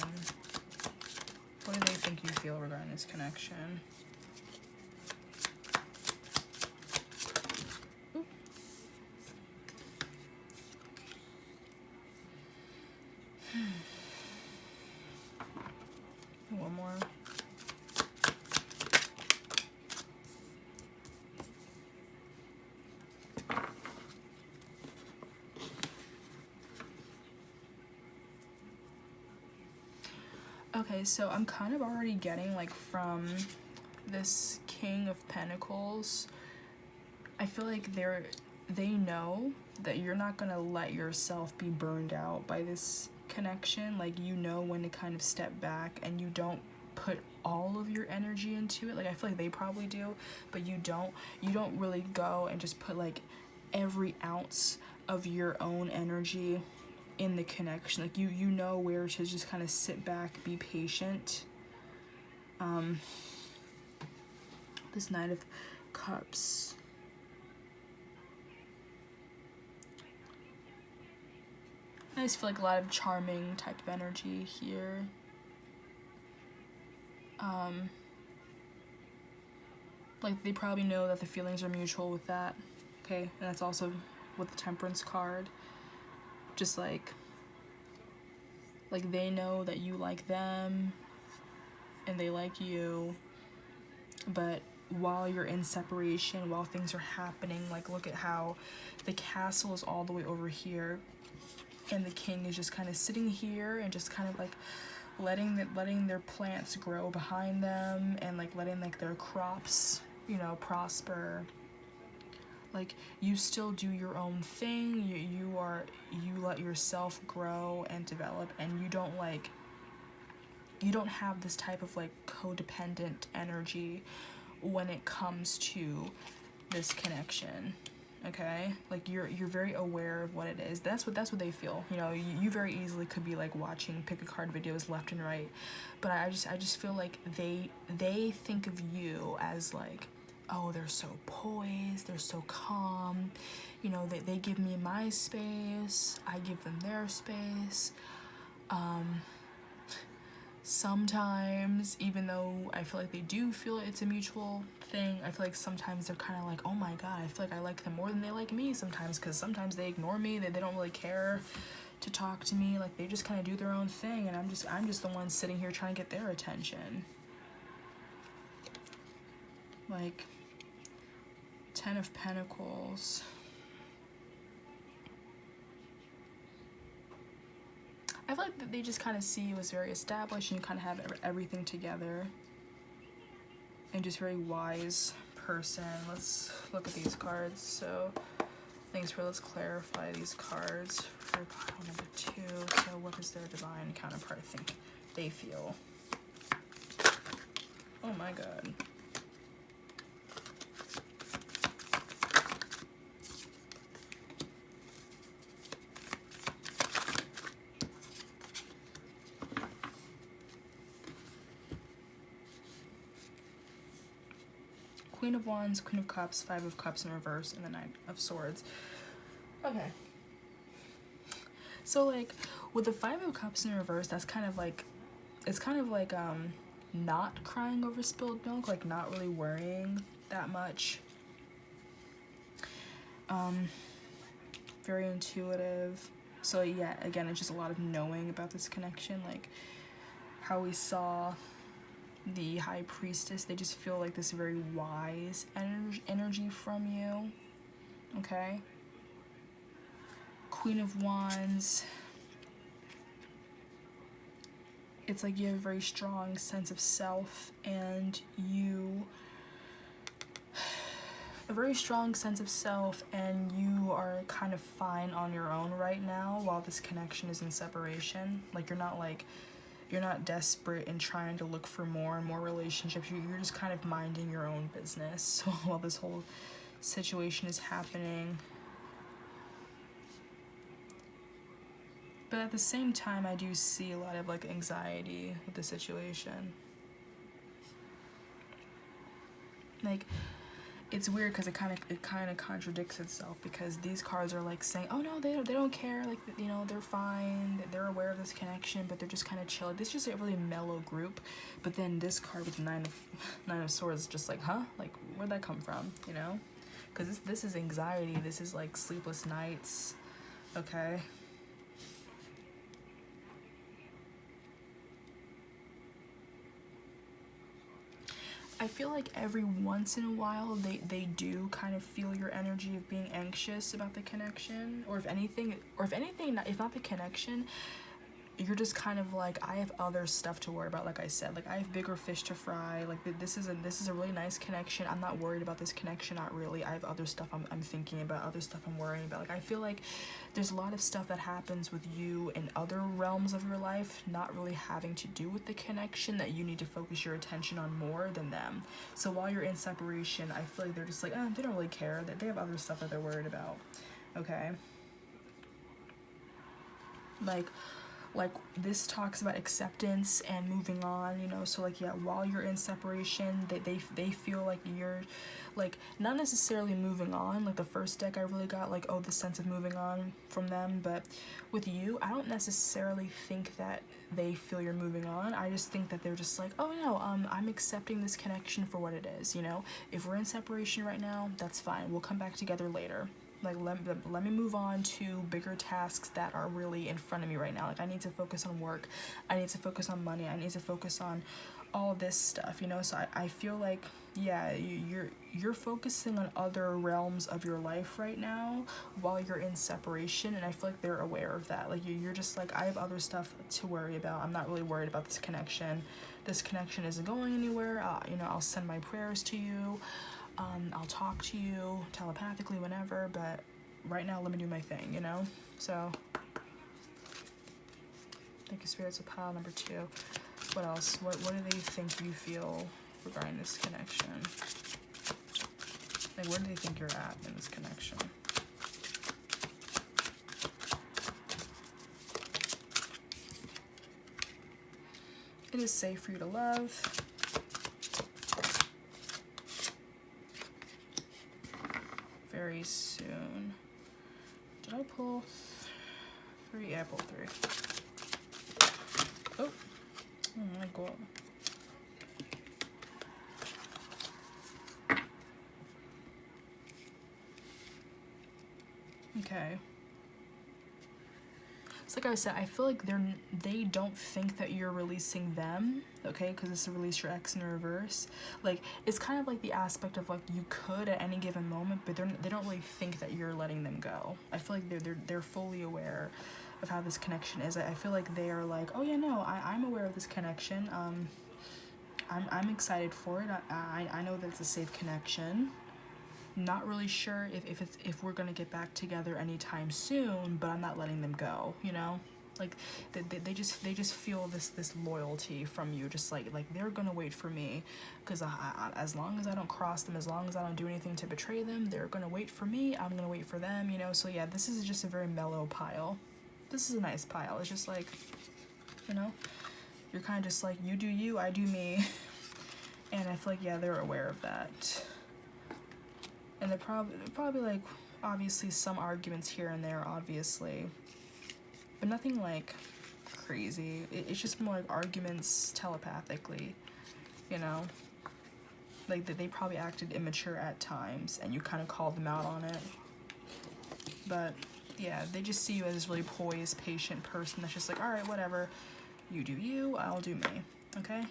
What do they think you feel regarding this connection? Ooh. One more. Okay, so I'm kind of already getting, like, from this King of Pentacles, I feel like they know that you're not gonna let yourself be burned out by this connection. Like, you know when to kind of step back and you don't put all of your energy into it. Like, I feel like they probably do, but you don't really go and just put, like, every ounce of your own energy in the connection. Like, you know where to just kind of sit back, be patient. This Knight of Cups. I just feel like a lot of charming type of energy here. Like, they probably know that the feelings are mutual with that. Okay, and that's also with the Temperance card. Just like they know that you like them and they like you, but while you're in separation, while things are happening, like, look at how the castle is all the way over here and the king is just kind of sitting here and just kind of like letting their plants grow behind them, and like letting like their crops, you know, prosper. Like, you still do your own thing, you let yourself grow and develop, and you don't have this type of like codependent energy when it comes to this connection. Okay, like you're very aware of what it is. That's what they feel. You know, you very easily could be like watching pick a card videos left and right, but I just feel like they think of you as like, oh, they're so poised, they're so calm, you know, they give me my space, I give them their space. Sometimes, even though I feel like they do feel it's a mutual thing, I feel like sometimes they're kind of like, oh my god, I feel like I like them more than they like me sometimes, because sometimes they ignore me, they don't really care to talk to me, like they just kind of do their own thing, and I'm just the one sitting here trying to get their attention. Like, 10 of Pentacles. I feel like they just kind of see you as very established and you kind of have everything together. And just very wise person. Let's look at these cards. So, let's clarify these cards for pile number 2. So, what does their divine counterpart think they feel? Oh my god. Queen of Wands, Queen of Cups, 5 of Cups in reverse, and the Knight of Swords. Okay. So, like, with the 5 of Cups in reverse, that's kind of like, it's kind of like, not crying over spilled milk, like, not really worrying that much. Very intuitive. So, yeah, again, it's just a lot of knowing about this connection, like, how we saw the High Priestess, they just feel like this very wise energy from you. Okay? Queen of Wands. It's like you have a very strong sense of self, and you a very strong sense of self, and you are kind of fine on your own right now while this connection is in separation. Like, you're not desperate and trying to look for more and more relationships. You're just kind of minding your own business while this whole situation is happening. But at the same time, I do see a lot of like anxiety with the situation. Like, it's weird because it kind of contradicts itself, because these cards are like saying, oh no, they don't care, like, you know, they're fine, they're aware of this connection, but they're just kind of chill. This is just a really mellow group. But then this card with nine of swords is just like, huh, like, where'd that come from, you know? Because this is anxiety, this is like sleepless nights. Okay. I feel like every once in a while they do kind of feel your energy of being anxious about the connection, or if not the connection, you're just kind of like, I have other stuff to worry about. Like I said, like, I have bigger fish to fry. Like, this is a really nice connection. I'm not worried about this connection, not really. I have other stuff I'm thinking about, other stuff I'm worrying about. Like, I feel like there's a lot of stuff that happens with you in other realms of your life, not really having to do with the connection, that you need to focus your attention on more than them. So while you're in separation, I feel like they're just like, they don't really care, that they have other stuff that they're worried about. Okay. Like this talks about acceptance and moving on, you know. So like, yeah, while you're in separation, they feel like you're like not necessarily moving on. Like the first deck, I really got like, oh, the sense of moving on from them. But with you, I don't necessarily think that they feel you're moving on. I just think that they're just like, oh no, I'm accepting this connection for what it is, you know. If we're in separation right now, that's fine, we'll come back together later. Like, let me move on to bigger tasks that are really in front of me right now. Like, I need to focus on work, I need to focus on money, I need to focus on all this stuff, you know. So I feel like, yeah, you're focusing on other realms of your life right now while you're in separation, and I feel like they're aware of that. Like, you're just like, I have other stuff to worry about. I'm not really worried about this connection. This connection isn't going anywhere. You know, I'll send my prayers to you. I'll talk to you telepathically whenever, but right now let me do my thing, you know? So, thank you, spirits, of pile number 2. What else? What do they think you feel regarding this connection? Like, where do they think you're at in this connection? It is safe for you to love. Very soon. Did I pull 3? Yeah, I pulled 3. Oh my god. Okay. So like I said, I feel like they don't think that you're releasing them, okay? Because it's to release your ex in reverse. Like, it's kind of like the aspect of like, you could at any given moment, but they don't really think that you're letting them go. I feel like they're fully aware of how this connection is. I feel like they are like, oh yeah, no, I'm aware of this connection. I'm excited for it. I know that it's a safe connection. Not really sure if we're gonna get back together anytime soon, but I'm not letting them go, you know. Like, they just feel this loyalty from you, just like they're gonna wait for me, because I as long as I don't cross them, as long as I don't do anything to betray them, they're gonna wait for me, I'm gonna wait for them, you know. So yeah, this is just a very mellow pile. This is a nice pile. It's just like, you know, you're kind of just like, you do you, I do me. And I feel like, yeah, they're aware of that. And they're probably like, obviously some arguments here and there, obviously, but nothing like crazy. It's just more like arguments telepathically, you know. Like, they probably acted immature at times, and you kind of called them out on it. But yeah, they just see you as this really poised, patient person that's just like, all right, whatever, you do you, I'll do me, okay?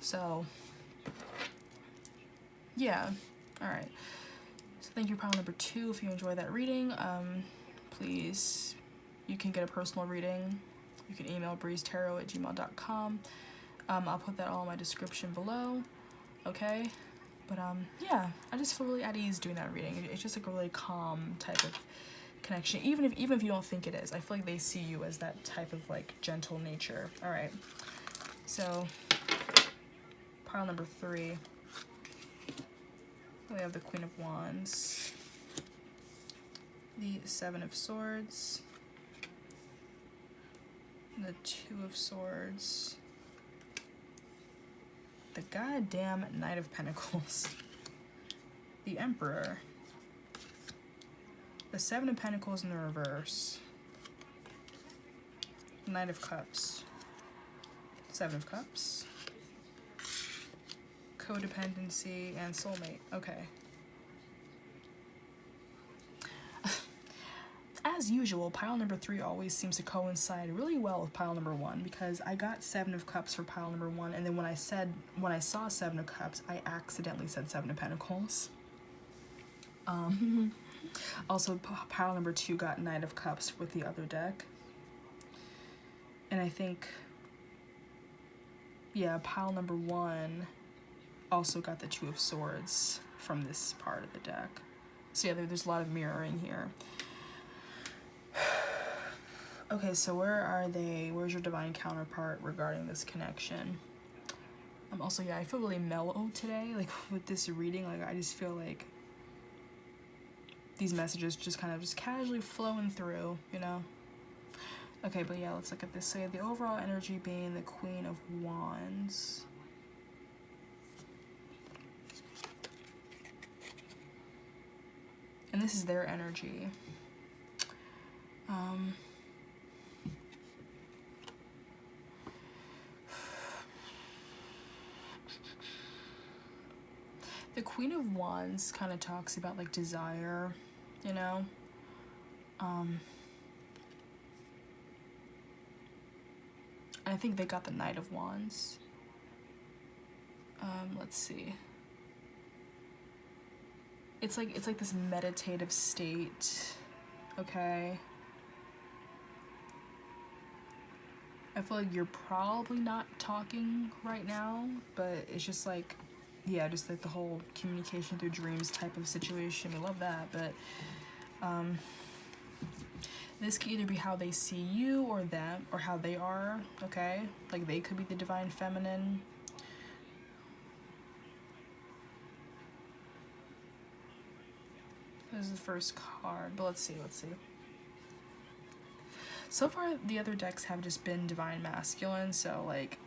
So yeah. All right, so thank you, pile number 2. If you enjoyed that reading, please, you can get a personal reading. You can email briestarots@gmail.com. I'll put that all in my description below, okay? But yeah, I just feel really at ease doing that reading. It's just like a really calm type of connection, even if you don't think it is. I feel like they see you as that type of like gentle nature. All right, so pile number 3, we have the Queen of Wands, the 7 of Swords, the 2 of Swords, the goddamn Knight of Pentacles, the Emperor, the 7 of Pentacles in the reverse, Knight of Cups, 7 of Cups, codependency, and soulmate. Okay. As usual, pile number 3 always seems to coincide really well with pile number 1, because I got 7 of Cups for pile number 1, and then when I saw 7 of Cups, I accidentally said 7 of Pentacles. Also, pile number 2 got Knight of Cups with the other deck. And I think, yeah, pile number 1 also got the 2 of Swords from this part of the deck. So yeah, there's a lot of mirroring here. Okay, so where are they? Where's your divine counterpart regarding this connection? Also, yeah, I feel really mellow today, like with this reading. Like I just feel like these messages just kind of just casually flowing through, you know? Okay, but yeah, let's look at this. So yeah, the overall energy being the Queen of Wands. And this is their energy. The Queen of Wands kind of talks about like desire, you know? I think they got the Knight of Wands. Let's see. It's like this meditative state, okay? I feel like you're probably not talking right now, but it's just like, yeah, just like the whole communication through dreams type of situation. We love that, but this could either be how they see you or them, or how they are, okay? Like they could be the divine feminine. This is the first card, but let's see. So far, the other decks have just been divine masculine, so like,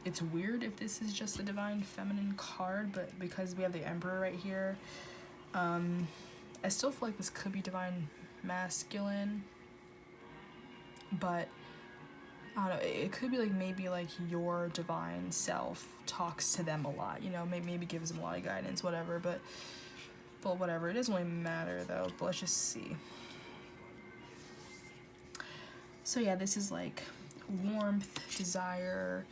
it's weird if this is just a divine feminine card, but because we have the Emperor right here, I still feel like this could be divine masculine, but I don't know, it could be like maybe like your divine self talks to them a lot, you know, maybe gives them a lot of guidance, whatever, but whatever, it doesn't really matter though, but let's just see. So yeah, this is like warmth, desire,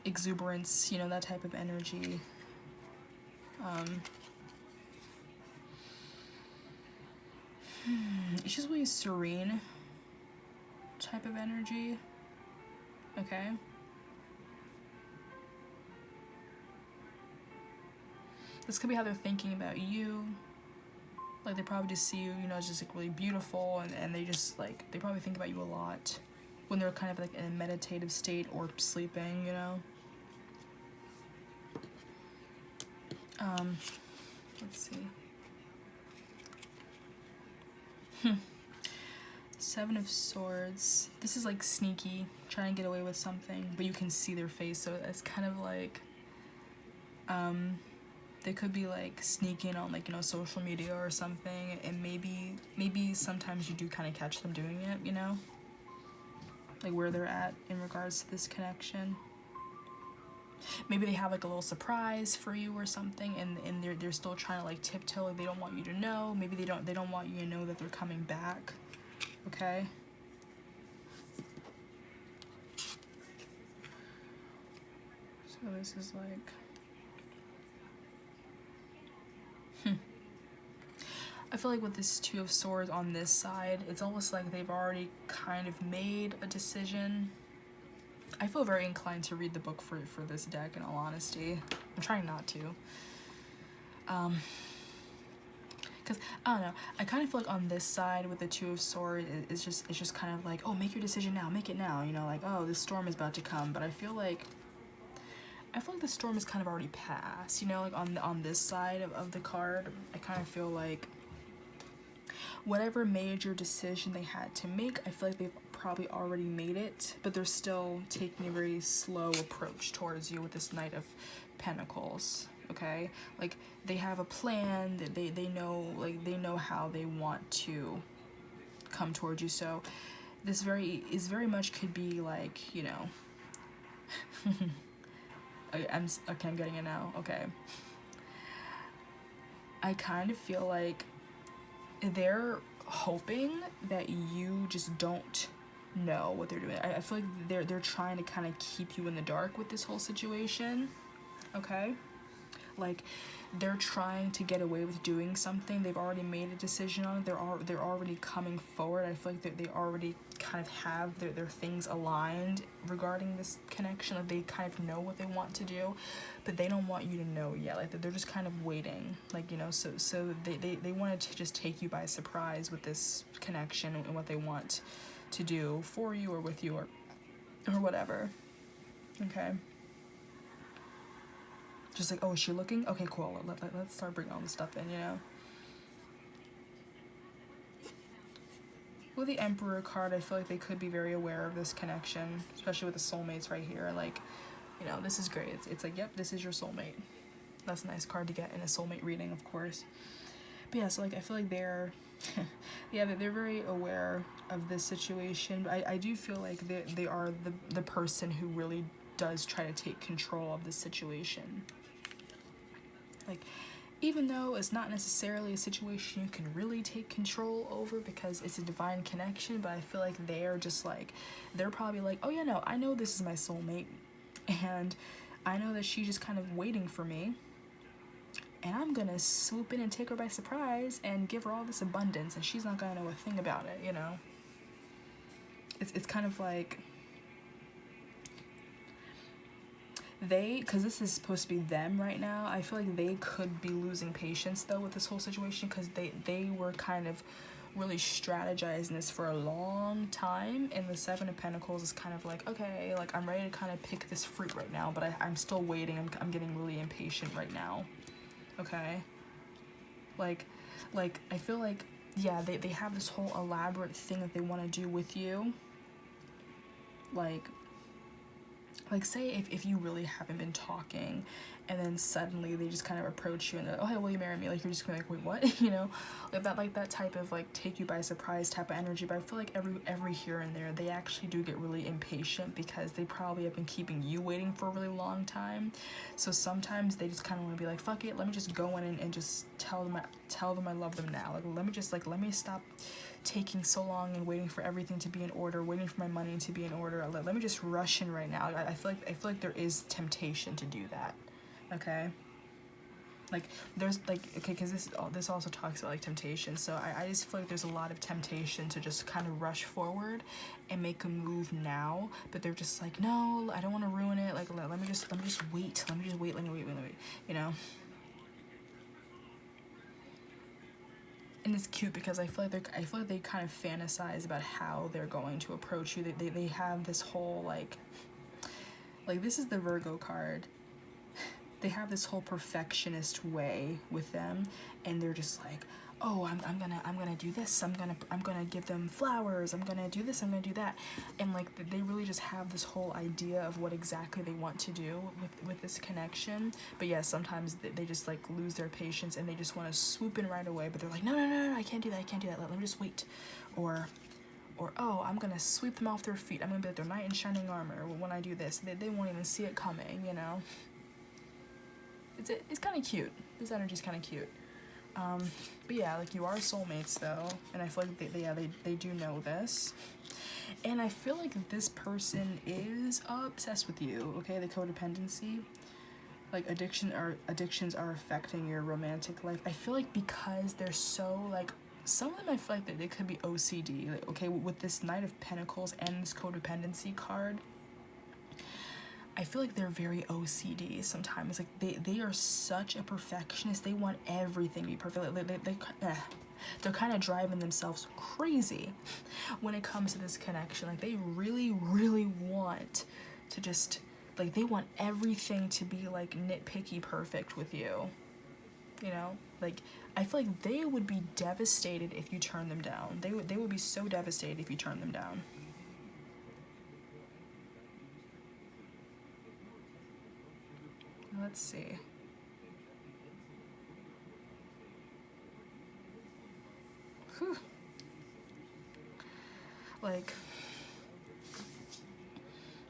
exuberance, you know, that type of energy. It's just really serene type of energy, okay? This could be how they're thinking about you. Like they probably just see you, you know, as just like really beautiful, and they just like, they probably think about you a lot when they're kind of like in a meditative state or sleeping, you know? Let's see. 7 of Swords. This is like sneaky, trying to get away with something, but you can see their face, so it's kind of like, they could be like sneaking on like, you know, social media or something, and maybe sometimes you do kind of catch them doing it, you know? Like where they're at in regards to this connection. Maybe they have like a little surprise for you or something, and they're still trying to like tiptoe, like they don't want you to know. Maybe they don't want you to know that they're coming back. Okay? So this is like, I feel like with this 2 of Swords on this side, it's almost like they've already kind of made a decision. I feel very inclined to read the book for this deck, in all honesty. I'm trying not to. Because I don't know, I kind of feel like on this side with the Two of Swords, it's just kind of like, oh, make your decision now, make it now, you know, like, oh, this storm is about to come. But I feel like the storm is kind of already passed, you know, like on this side of the card. I kind of feel like whatever major decision they had to make, I feel like they've probably already made it, but they're still taking a very slow approach towards you with this Knight of Pentacles. Okay, like they have a plan that they know, like they know how they want to come towards you. So this very much could be like, you know, I'm getting it now. Okay, I kind of feel like they're hoping that you just don't know what they're doing. I feel like they're trying to kind of keep you in the dark with this whole situation. Okay, like they're trying to get away with doing something. They've already made a decision on it. They're already coming forward. I feel like they already kind of have their things aligned regarding this connection. Like they kind of know what they want to do, but they don't want you to know yet. Like they're just kind of waiting. Like, you know, so they wanted to just take you by surprise with this connection and what they want to do for you or with you or whatever. Okay. Just like, oh, is she looking? Okay, cool. Let's start bringing all this stuff in, you know? With the Emperor card, I feel like they could be very aware of this connection, especially with the soulmates right here. Like, you know, this is great. It's like, yep, this is your soulmate. That's a nice card to get in a soulmate reading, of course. But yeah, so like, I feel like they're, yeah, they're very aware of this situation. But I do feel like they are the person who really does try to take control of this situation. Like, even though it's not necessarily a situation you can really take control over because it's a divine connection, but I feel like they're just like, they're probably like, oh yeah, no, I know this is my soulmate, and I know that she's just kind of waiting for me, and I'm gonna swoop in and take her by surprise and give her all this abundance, and she's not gonna know a thing about it, you know? It's kind of like, because this is supposed to be them right now, I feel like they could be losing patience though with this whole situation, because they were kind of really strategizing this for a long time, and the Seven of Pentacles is kind of like, okay, like I'm ready to kind of pick this fruit right now, but I'm still waiting. I'm getting really impatient right now. Okay, like I feel like, yeah, they have this whole elaborate thing that they want to do with you. Like say if you really haven't been talking, and then suddenly they just kind of approach you and they're like, oh hey, will you marry me? Like you're just gonna be like, wait, what? You know, like that type of like take you by surprise type of energy. But I feel like every here and there they actually do get really impatient, because they probably have been keeping you waiting for a really long time. So sometimes they just kind of want to be like, fuck it, let me just go in and just tell them I love them now. Like let me stop taking so long and waiting for everything to be in order, waiting for my money to be in order. Let me just rush in right now. I feel like there is temptation to do that. Okay, like there's like, okay, because this also talks about like temptation. So I just feel like there's a lot of temptation to just kind of rush forward and make a move now, but they're just like, no, I don't want to ruin it. Like let me just wait. Let me wait. You know. And it's cute because I feel like they kind of fantasize about how they're going to approach you. They have this whole like this is the Virgo card. They have this whole perfectionist way with them, and they're just like, oh, I'm gonna do this. I'm gonna give them flowers. I'm gonna do this. I'm gonna do that. And like they really just have this whole idea of what exactly they want to do with this connection. But yeah, sometimes they just like lose their patience and they just want to swoop in right away. But they're like, no, I can't do that. Let me just wait. Or oh, I'm gonna sweep them off their feet. I'm gonna be like their knight in shining armor when I do this. They won't even see it coming. You know. It's kind of cute. This energy's kind of cute. But yeah, like you are soulmates though, and I feel like they do know this, and I feel like this person is obsessed with you. Okay, the codependency, like addictions are affecting your romantic life. I feel like because they're so like, some of them I feel like that they could be OCD. Like, okay, with this Knight of Pentacles and this codependency card, I feel like they're very OCD sometimes. Like they are such a perfectionist. They want everything to be perfect. They're kind of driving themselves crazy when it comes to this connection. Like they really, really want to just, like, they want everything to be like nitpicky perfect with you. You know, like I feel like they would be devastated if you turn them down. They would be so devastated if you turn them down. Let's see. Whew. Like,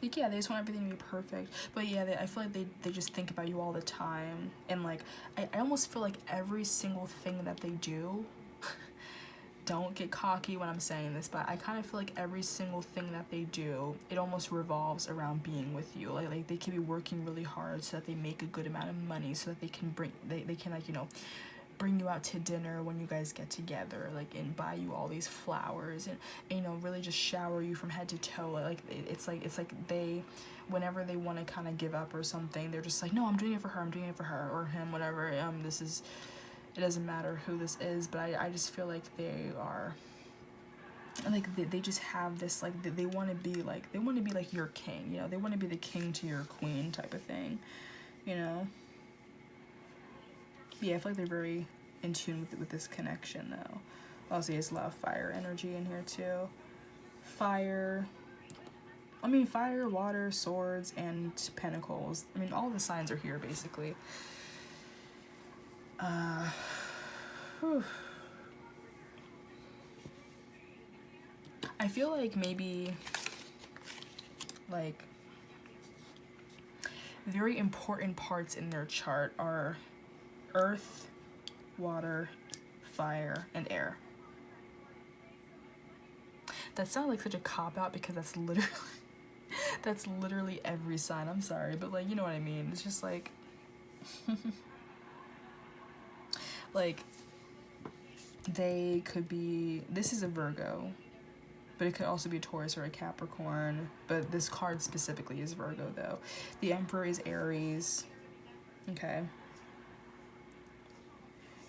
yeah, they just want everything to be perfect. But yeah, I feel like they just think about you all the time. And like, I almost feel like every single thing that they do, don't get cocky when I'm saying this, but I kind of feel like every single thing that they do, it almost revolves around being with you. Like they can be working really hard so that they make a good amount of money so that they can they can, like, you know, bring you out to dinner when you guys get together, like, and buy you all these flowers and you know, really just shower you from head to toe. Like it's like they, whenever they want to kind of give up or something, they're just like, no, I'm doing it for her, or him, whatever. This is, it doesn't matter who this is, but I just feel like they are, like, they just have this, like, they want to be like your king, you know, they want to be the king to your queen type of thing, you know. Yeah, I feel like they're very in tune with this connection, though. Also, there's a lot of fire energy in here, too. Fire, water, swords, and pentacles. I mean, all the signs are here, basically. Whew. I feel like maybe, like, very important parts in their chart are earth, water, fire, and air. That sounds like such a cop-out because that's literally every sign. I'm sorry, but, like, you know what I mean. It's just like like, they could be, this is a Virgo, but it could also be a Taurus or a Capricorn, but this card specifically is Virgo, though. The Emperor is Aries. Okay.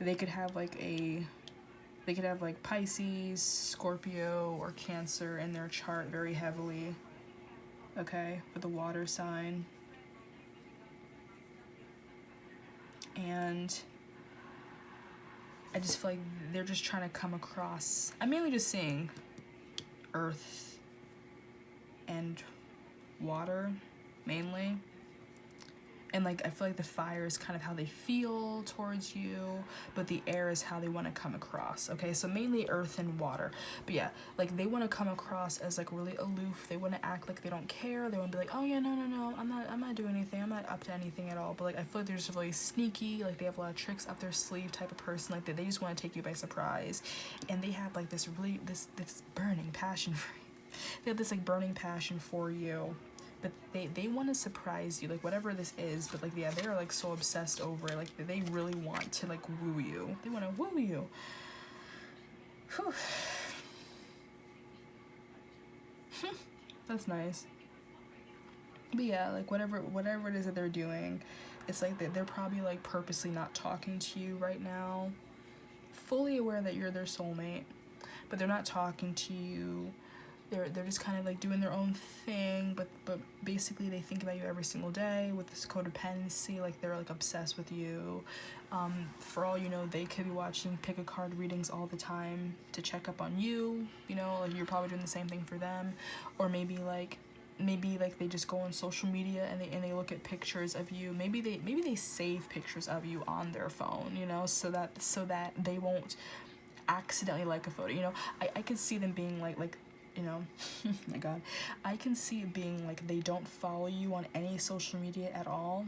They could have like Pisces, Scorpio, or Cancer in their chart very heavily. Okay, with the water sign. And I just feel like they're just trying to come across, I'm mainly just seeing earth and water, mainly. And, like, I feel like the fire is kind of how they feel towards you, but the air is how they want to come across, okay? So mainly earth and water. But yeah, like, they want to come across as, like, really aloof. They want to act like they don't care. They want to be like, oh yeah, no, I'm not doing anything. I'm not up to anything at all. But, like, I feel like they're just really sneaky. Like, they have a lot of tricks up their sleeve type of person. Like, they just want to take you by surprise. And they have, like, this burning passion for you. They have this, like, burning passion for you. But they want to surprise you, like, whatever this is. But, like, yeah, they're, like, so obsessed over it. Like, they really want to, like, woo you. They want to woo you. Whew. That's nice. But yeah, like, whatever it is that they're doing, it's like they're probably, like, purposely not talking to you right now, fully aware that you're their soulmate, but they're not talking to you. They're just kind of, like, doing their own thing, but basically they think about you every single day with this codependency. Like, they're, like, obsessed with you. For all you know, they could be watching pick a card readings all the time to check up on you, you know, like, you're probably doing the same thing for them. Or maybe they just go on social media and they look at pictures of you. Maybe they save pictures of you on their phone, you know, so that they won't accidentally like a photo, you know. I could see them being like, you know, oh my god, I can see it being like they don't follow you on any social media at all,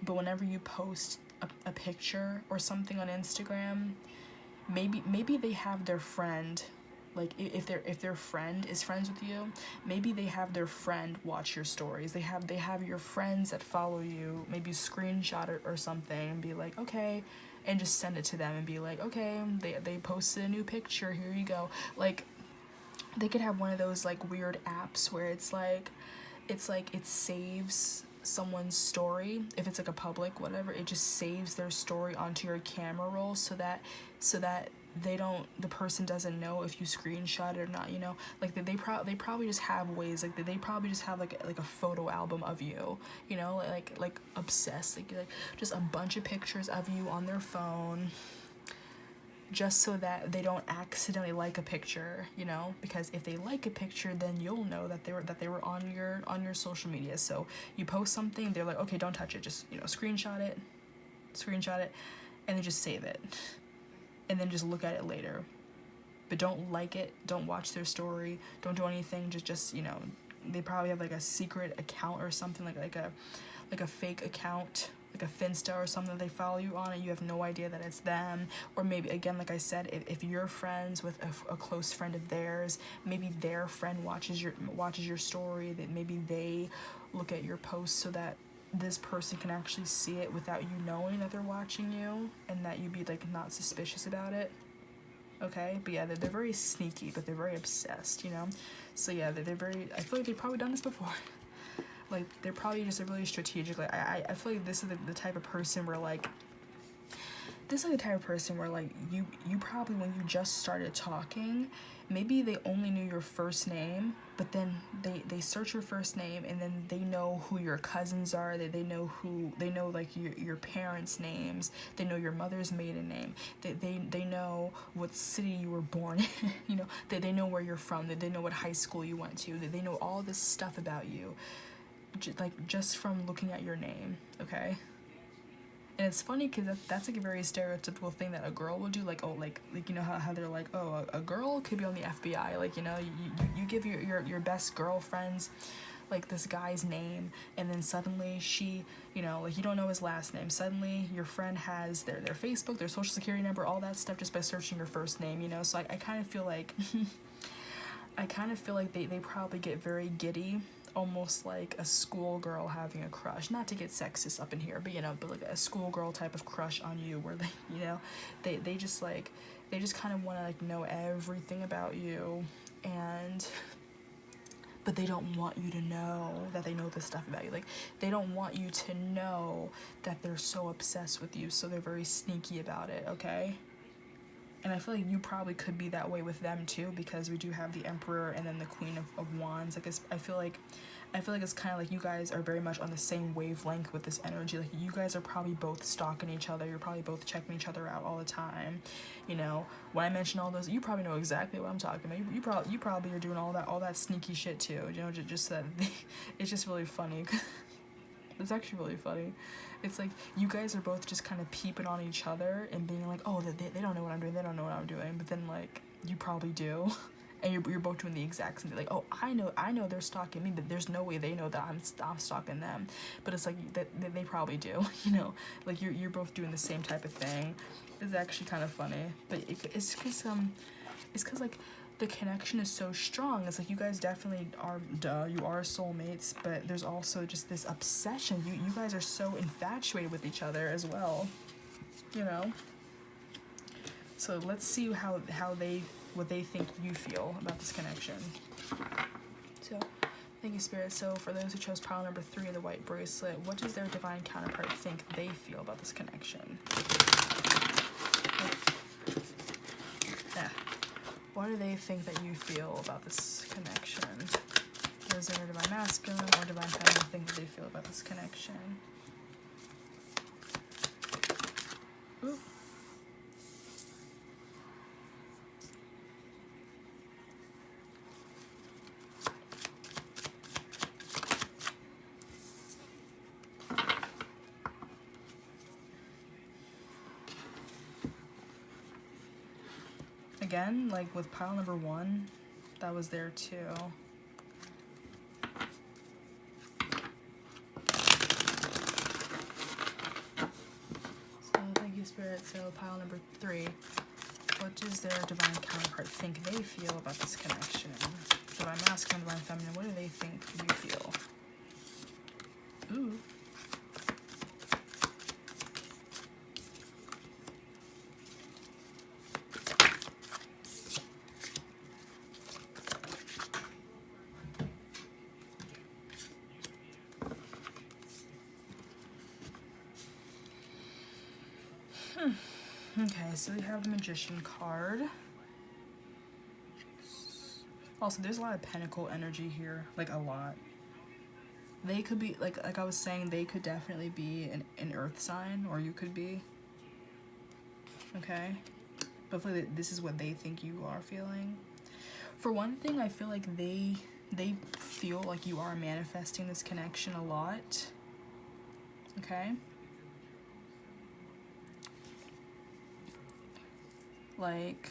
but whenever you post a picture or something on Instagram, maybe they have their friend, like, if their friend is friends with you, maybe they have their friend watch your stories. They have your friends that follow you, maybe screenshot it or something and be like, okay, and just send it to them and be like, okay, they posted a new picture, here you go. Like, they could have one of those, like, weird apps where it saves someone's story, if it's like a public whatever, it just saves their story onto your camera roll so that the person doesn't know if you screenshot it or not, you know. Like they probably just have ways, like they probably just have like a photo album of you, you know, like obsessed, like just a bunch of pictures of you on their phone, just so that they don't accidentally like a picture, you know, because if they like a picture, then you'll know that they were on your social media. So you post something, they're like, okay, don't touch it, just, you know, screenshot it, and then just save it, and then just look at it later. But don't like it, don't watch their story, don't do anything, just you know, they probably have like a secret account or something, like a fake account, like a Finsta or something that they follow you on, and you have no idea that it's them. Or maybe, again, like I said, if you're friends with a close friend of theirs, maybe their friend watches your story, that maybe they look at your post so that this person can actually see it without you knowing that they're watching you, and that you'd be like not suspicious about it. Okay, but yeah, they're very sneaky, but they're very obsessed, you know. So yeah, they're very, I feel like they've probably done this before. Like, they're probably just really strategic. Like, I feel like this is the type of person where, like, you probably, when you just started talking, maybe they only knew your first name, but then they search your first name, and then they know who your cousins are, they know like your parents' names, they know your mother's maiden name, they know what city you were born in, you know, they know where you're from, they know what high school you went to, they know all this stuff about you, just from looking at your name, okay? And it's funny because that's like a very stereotypical thing that a girl will do, like, oh, like you know how they're like, oh, a girl could be on the FBI, like, you know, you give your best girlfriends like this guy's name, and then suddenly she, you know, like, you don't know his last name, suddenly your friend has their Facebook, their social security number, all that stuff, just by searching your first name, you know. So I kind of feel like they probably get very giddy, almost like a schoolgirl having a crush, not to get sexist up in here, but, you know, but like a schoolgirl type of crush on you, where they, you know, they just kind of want to like know everything about you, but they don't want you to know that they know this stuff about you. Like, they don't want you to know that they're so obsessed with you, so they're very sneaky about it, okay? And I feel like you probably could be that way with them too, because we do have the Emperor and then the Queen of Wands. Like, I feel like it's kind of like you guys are very much on the same wavelength with this energy. Like, you guys are probably both stalking each other. You're probably both checking each other out all the time. You know, when I mention all those, you probably know exactly what I'm talking about. You probably are doing all that sneaky shit too. You know, just that it's just really funny. It's actually really funny. It's like you guys are both just kind of peeping on each other and being like, oh, they don't know what I'm doing, they don't know what I'm doing, but then, like, you probably do. And you're both doing the exact same thing. Like, oh, I know they're stalking me, but there's no way they know that I'm stalking them. But it's like that they probably do, you know. Like, you're both doing the same type of thing. It's actually kind of funny. But it's because like the connection is so strong. It's like you guys definitely are, you are soulmates, but there's also just this obsession. You guys are so infatuated with each other as well, you know. So let's see what they think you feel about this connection. So, thank you, Spirit. So for those who chose pile number 3, the white bracelet, what does their divine counterpart think they feel about this connection? Yeah. What do they think that you feel about this connection? Does their divine masculine or divine feminine think that they feel about this connection? Ooh. Again, like with pile number 1, that was there too. So thank you, Spirit. So pile number 3, what does their divine counterpart think they feel about this connection? Divine masculine, divine feminine, what do they think you feel? Ooh. Okay, so we have the Magician card. Also, there's a lot of Pentacle energy here, like a lot. They could be, like I was saying, they could definitely be an earth sign, or you could be. Okay? But this is what they think you are feeling. For one thing, I feel like they feel like you are manifesting this connection a lot. Okay? Like,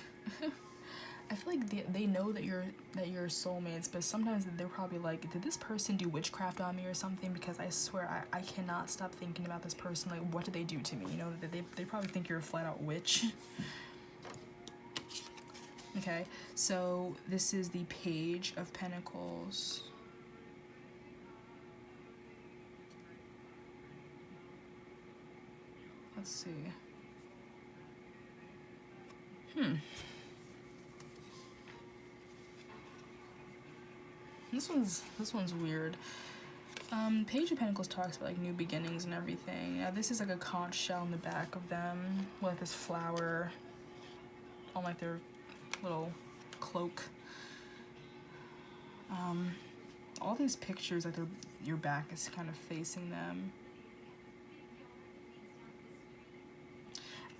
I feel like they know that you're soulmates, but sometimes they're probably like, did this person do witchcraft on me or something? Because I swear I cannot stop thinking about this person. Like, what did they do to me? You know, they probably think you're a flat out witch. Okay, so this is the Page of Pentacles. Let's see. This one's weird. Page of Pentacles talks about like new beginnings and everything. Now this is like a conch shell in the back of them with like this flower on like their little cloak. All these pictures, like your back is kind of facing them.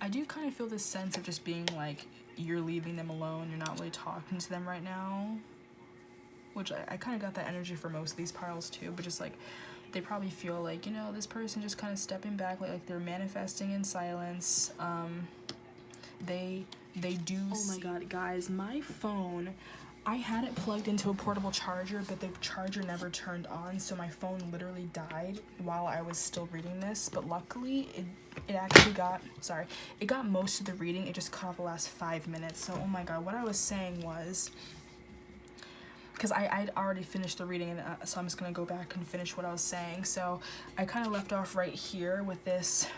I do kind of feel this sense of just being like, you're leaving them alone, you're not really talking to them right now. Which I kind of got that energy for most of these piles too, but just like, they probably feel like, you know, this person just kind of stepping back, like they're manifesting in silence. They do. Oh my god, guys, my phone, I had it plugged into a portable charger, but the charger never turned on, so my phone literally died while I was still reading this. But luckily, it actually got, sorry, it got most of the reading. It just cut off the last 5 minutes. So, oh my god, what I was saying was, because I'd already finished the reading, and so I'm just going to go back and finish what I was saying. So I kind of left off right here with this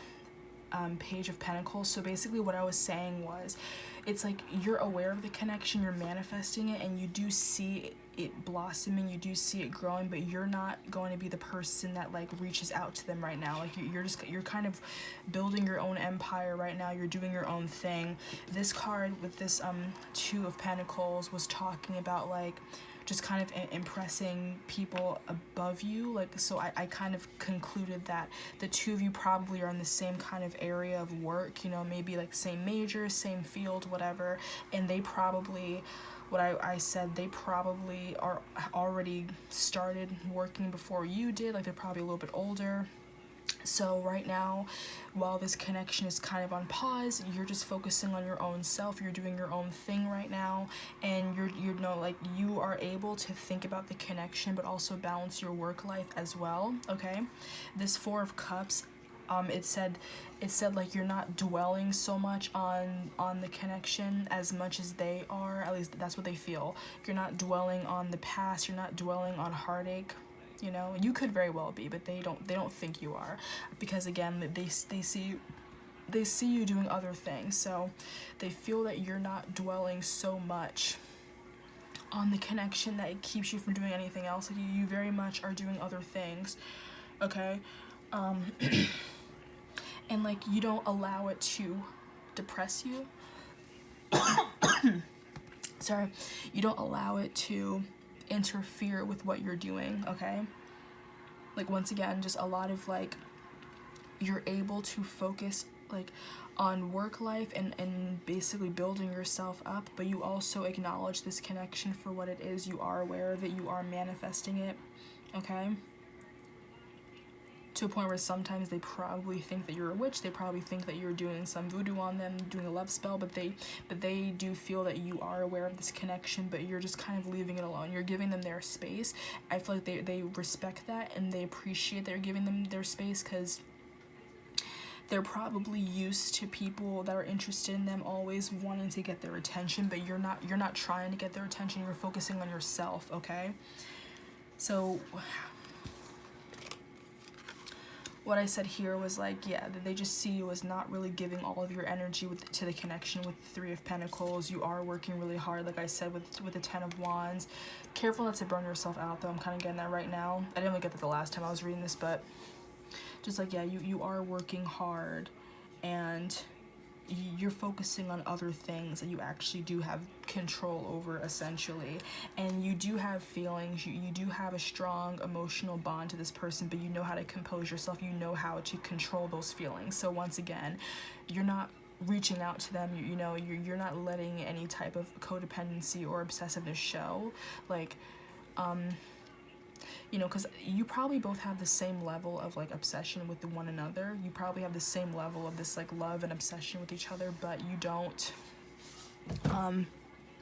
Page of Pentacles. So basically what I was saying was, it's like you're aware of the connection, you're manifesting it, and you do see it blossoming, you do see it growing, but you're not going to be the person that like reaches out to them right now. Like you're kind of building your own empire right now, you're doing your own thing. This card with this Two of Pentacles was talking about like just kind of impressing people above you. Like, so I kind of concluded that the two of you probably are in the same kind of area of work, you know, maybe like same major, same field, whatever, and they probably, what I said, they probably are already started working before you did, like they're probably a little bit older. So right now, while this connection is kind of on pause, you're just focusing on your own self, you're doing your own thing right now, and you know, like you are able to think about the connection but also balance your work life as well. Okay, this Four of Cups, it said like you're not dwelling so much on the connection as much as they are. At least that's what they feel. You're not dwelling on the past, you're not dwelling on heartache. You know, you could very well be, but they don't think you are, because again, they see you doing other things, so they feel that you're not dwelling so much on the connection that it keeps you from doing anything else. Like you very much are doing other things, okay? And like you don't allow it to depress you. Sorry, you don't allow it to interfere with what you're doing, okay? Like once again, just a lot of like, you're able to focus like on work life and basically building yourself up, but you also acknowledge this connection for what it is. You are aware of it, you are manifesting it, okay? To a point where sometimes they probably think that you're a witch, they probably think that you're doing some voodoo on them, doing a love spell, but they do feel that you are aware of this connection, but you're just kind of leaving it alone. You're giving them their space. I feel like they respect that and they appreciate that you're giving them their space, because they're probably used to people that are interested in them always wanting to get their attention, but you're not trying to get their attention, you're focusing on yourself, okay? So what I said here was like, yeah, they just see you as not really giving all of your energy to the connection with the Three of Pentacles. You are working really hard, like I said, with the Ten of Wands. Careful not to burn yourself out, though. I'm kind of getting that right now. I didn't really get that the last time I was reading this, but just like, yeah, you are working hard, and you're focusing on other things that you actually do have control over, essentially. And you do have feelings, you do have a strong emotional bond to this person, but you know how to compose yourself, you know how to control those feelings. So once again, you're not reaching out to them, you know, you're not letting any type of codependency or obsessiveness show. Like, you know, because you probably both have the same level of like obsession with one another. You probably have the same level of this like love and obsession with each other, but you don't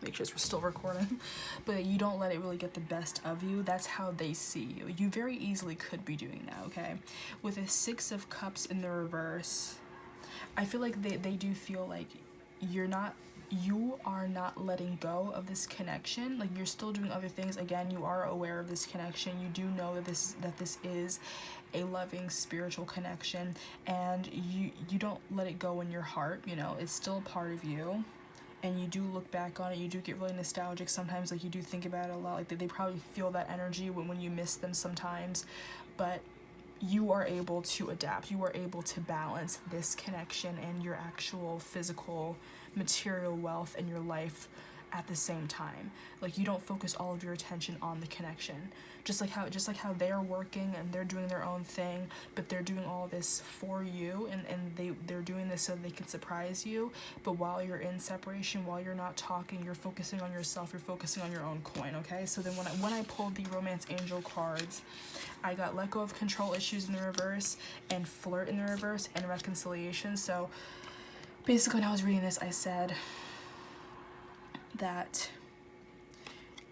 make sure we're still recording, but you don't let it really get the best of you. That's how they see you. You very easily could be doing that, okay? With a 6 of Cups in the reverse, I feel like they do feel like you are not letting go of this connection. Like, you're still doing other things. Again, you are aware of this connection. You do know that this is a loving spiritual connection, and you don't let it go in your heart. You know, it's still a part of you, and you do look back on it. You do get really nostalgic sometimes. Like, you do think about it a lot. Like, they probably feel that energy when you miss them sometimes, but you are able to adapt. You are able to balance this connection and your actual physical material wealth in your life at the same time. Like, you don't focus all of your attention on the connection. Just like how they're working and they're doing their own thing, but they're doing all this for you, and they're doing this so they can surprise you. But while you're in separation, while you're not talking, you're focusing on yourself, you're focusing on your own coin, okay? So then when I pulled the Romance Angel cards, I got let go of control issues in the reverse, and flirt in the reverse, and reconciliation. So basically, when I was reading this, I said that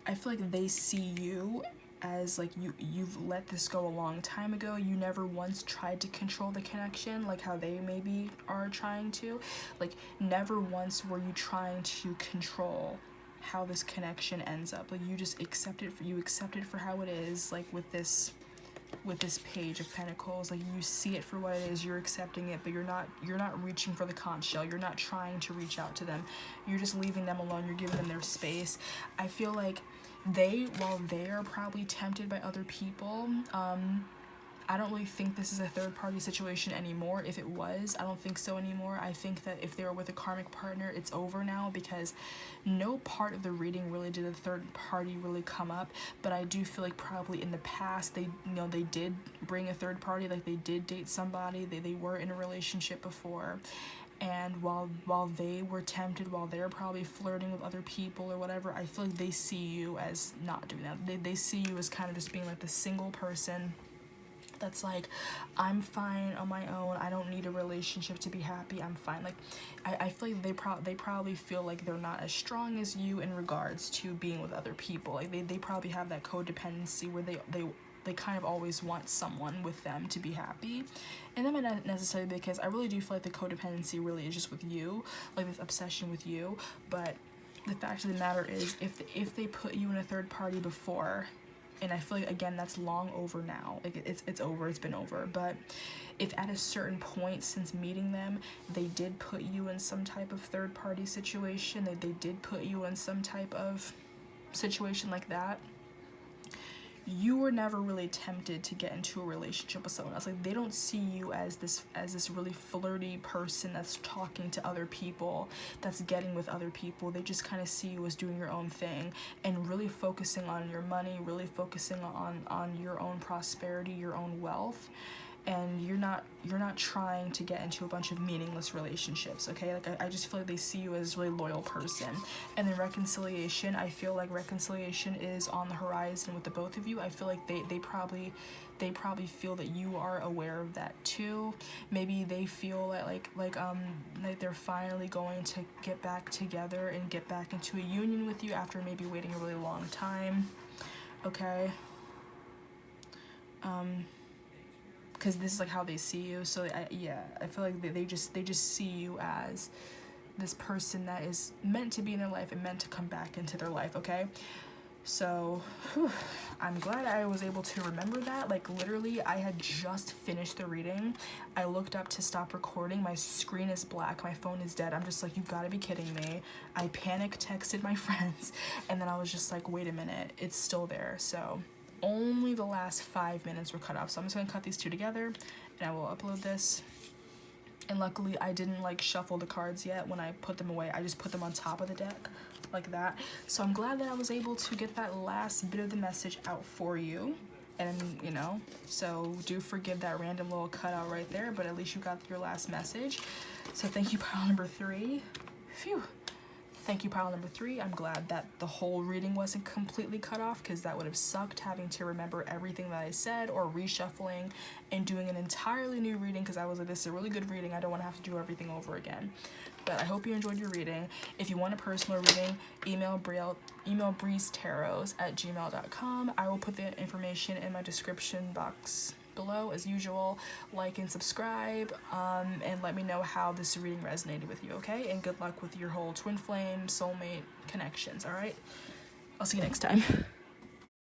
I feel like they see you as like you've let this go a long time ago. You never once tried to control the connection like how they maybe are trying to. Like, never once were you trying to control how this connection ends up. Like, you just accept it for how it is. Like, with this Page of Pentacles, like, you see it for what it is, you're accepting it, but you're not reaching for the conch shell. You're not trying to reach out to them. You're just leaving them alone. You're giving them their space. I feel like while they are probably tempted by other people, I don't really think this is a third-party situation anymore. If it was, I don't think so anymore. I think that if they were with a karmic partner, it's over now, because no part of the reading really did a third party really come up. But I do feel like probably in the past, they did bring a third party, like they did date somebody, they were in a relationship before. And while they were tempted, while they're probably flirting with other people or whatever, I feel like they see you as not doing that. They see you as kind of just being like the single person that's like, I'm fine on my own, I don't need a relationship to be happy, I'm fine. Like, I feel like they probably feel like they're not as strong as you in regards to being with other people. Like, they probably have that codependency where they kind of always want someone with them to be happy. And that might not necessarily be because I really do feel like the codependency really is just with you, like this obsession with you. But the fact of the matter is, if they put you in a third party before, and I feel like, again, that's long over now. Like, it's over, it's been over. But if at a certain point since meeting them, they did put you in some type of third-party situation, they did put you in some type of situation like that, you were never really tempted to get into a relationship with someone else. Like, they don't see you as this really flirty person that's talking to other people, that's getting with other people. They just kind of see you as doing your own thing and really focusing on your money, really focusing on your own prosperity, your own wealth. And you're not trying to get into a bunch of meaningless relationships, okay? Like, I just feel like they see you as a really loyal person. And then reconciliation, I feel like reconciliation is on the horizon with the both of you. I feel like they probably feel that you are aware of that too. Maybe they feel like they're finally going to get back together and get back into a union with you after maybe waiting a really long time, okay? Because this is like how they see you. So I feel like they just see you as this person that is meant to be in their life and meant to come back into their life, okay? So I'm glad I was able to remember that. Like, literally, I had just finished the reading. I looked up to stop recording. My screen is black, my phone is dead. I'm just like, you gotta be kidding me. I panic texted my friends, and then I was just like, wait a minute, it's still there. So only the last 5 minutes were cut off, so I'm just gonna cut these two together and I will upload this. And luckily I didn't like shuffle the cards yet when I put them away. I just put them on top of the deck like that. So I'm glad that I was able to get that last bit of the message out for you. And you know, so do forgive that random little cutout right there, but at least you got your last message. So thank you, pile number 3. Phew. Thank you, pile number 3. I'm glad that the whole reading wasn't completely cut off, because that would have sucked, having to remember everything that I said or reshuffling and doing an entirely new reading, because I was like, this is a really good reading. I don't want to have to do everything over again. But I hope you enjoyed your reading. If you want a personal reading, email briestarots@gmail.com. I will put the information in my description box below as usual. Like and subscribe, and let me know how this reading resonated with you, okay? And good luck with your whole twin flame soulmate connections. All right, I'll see you next time.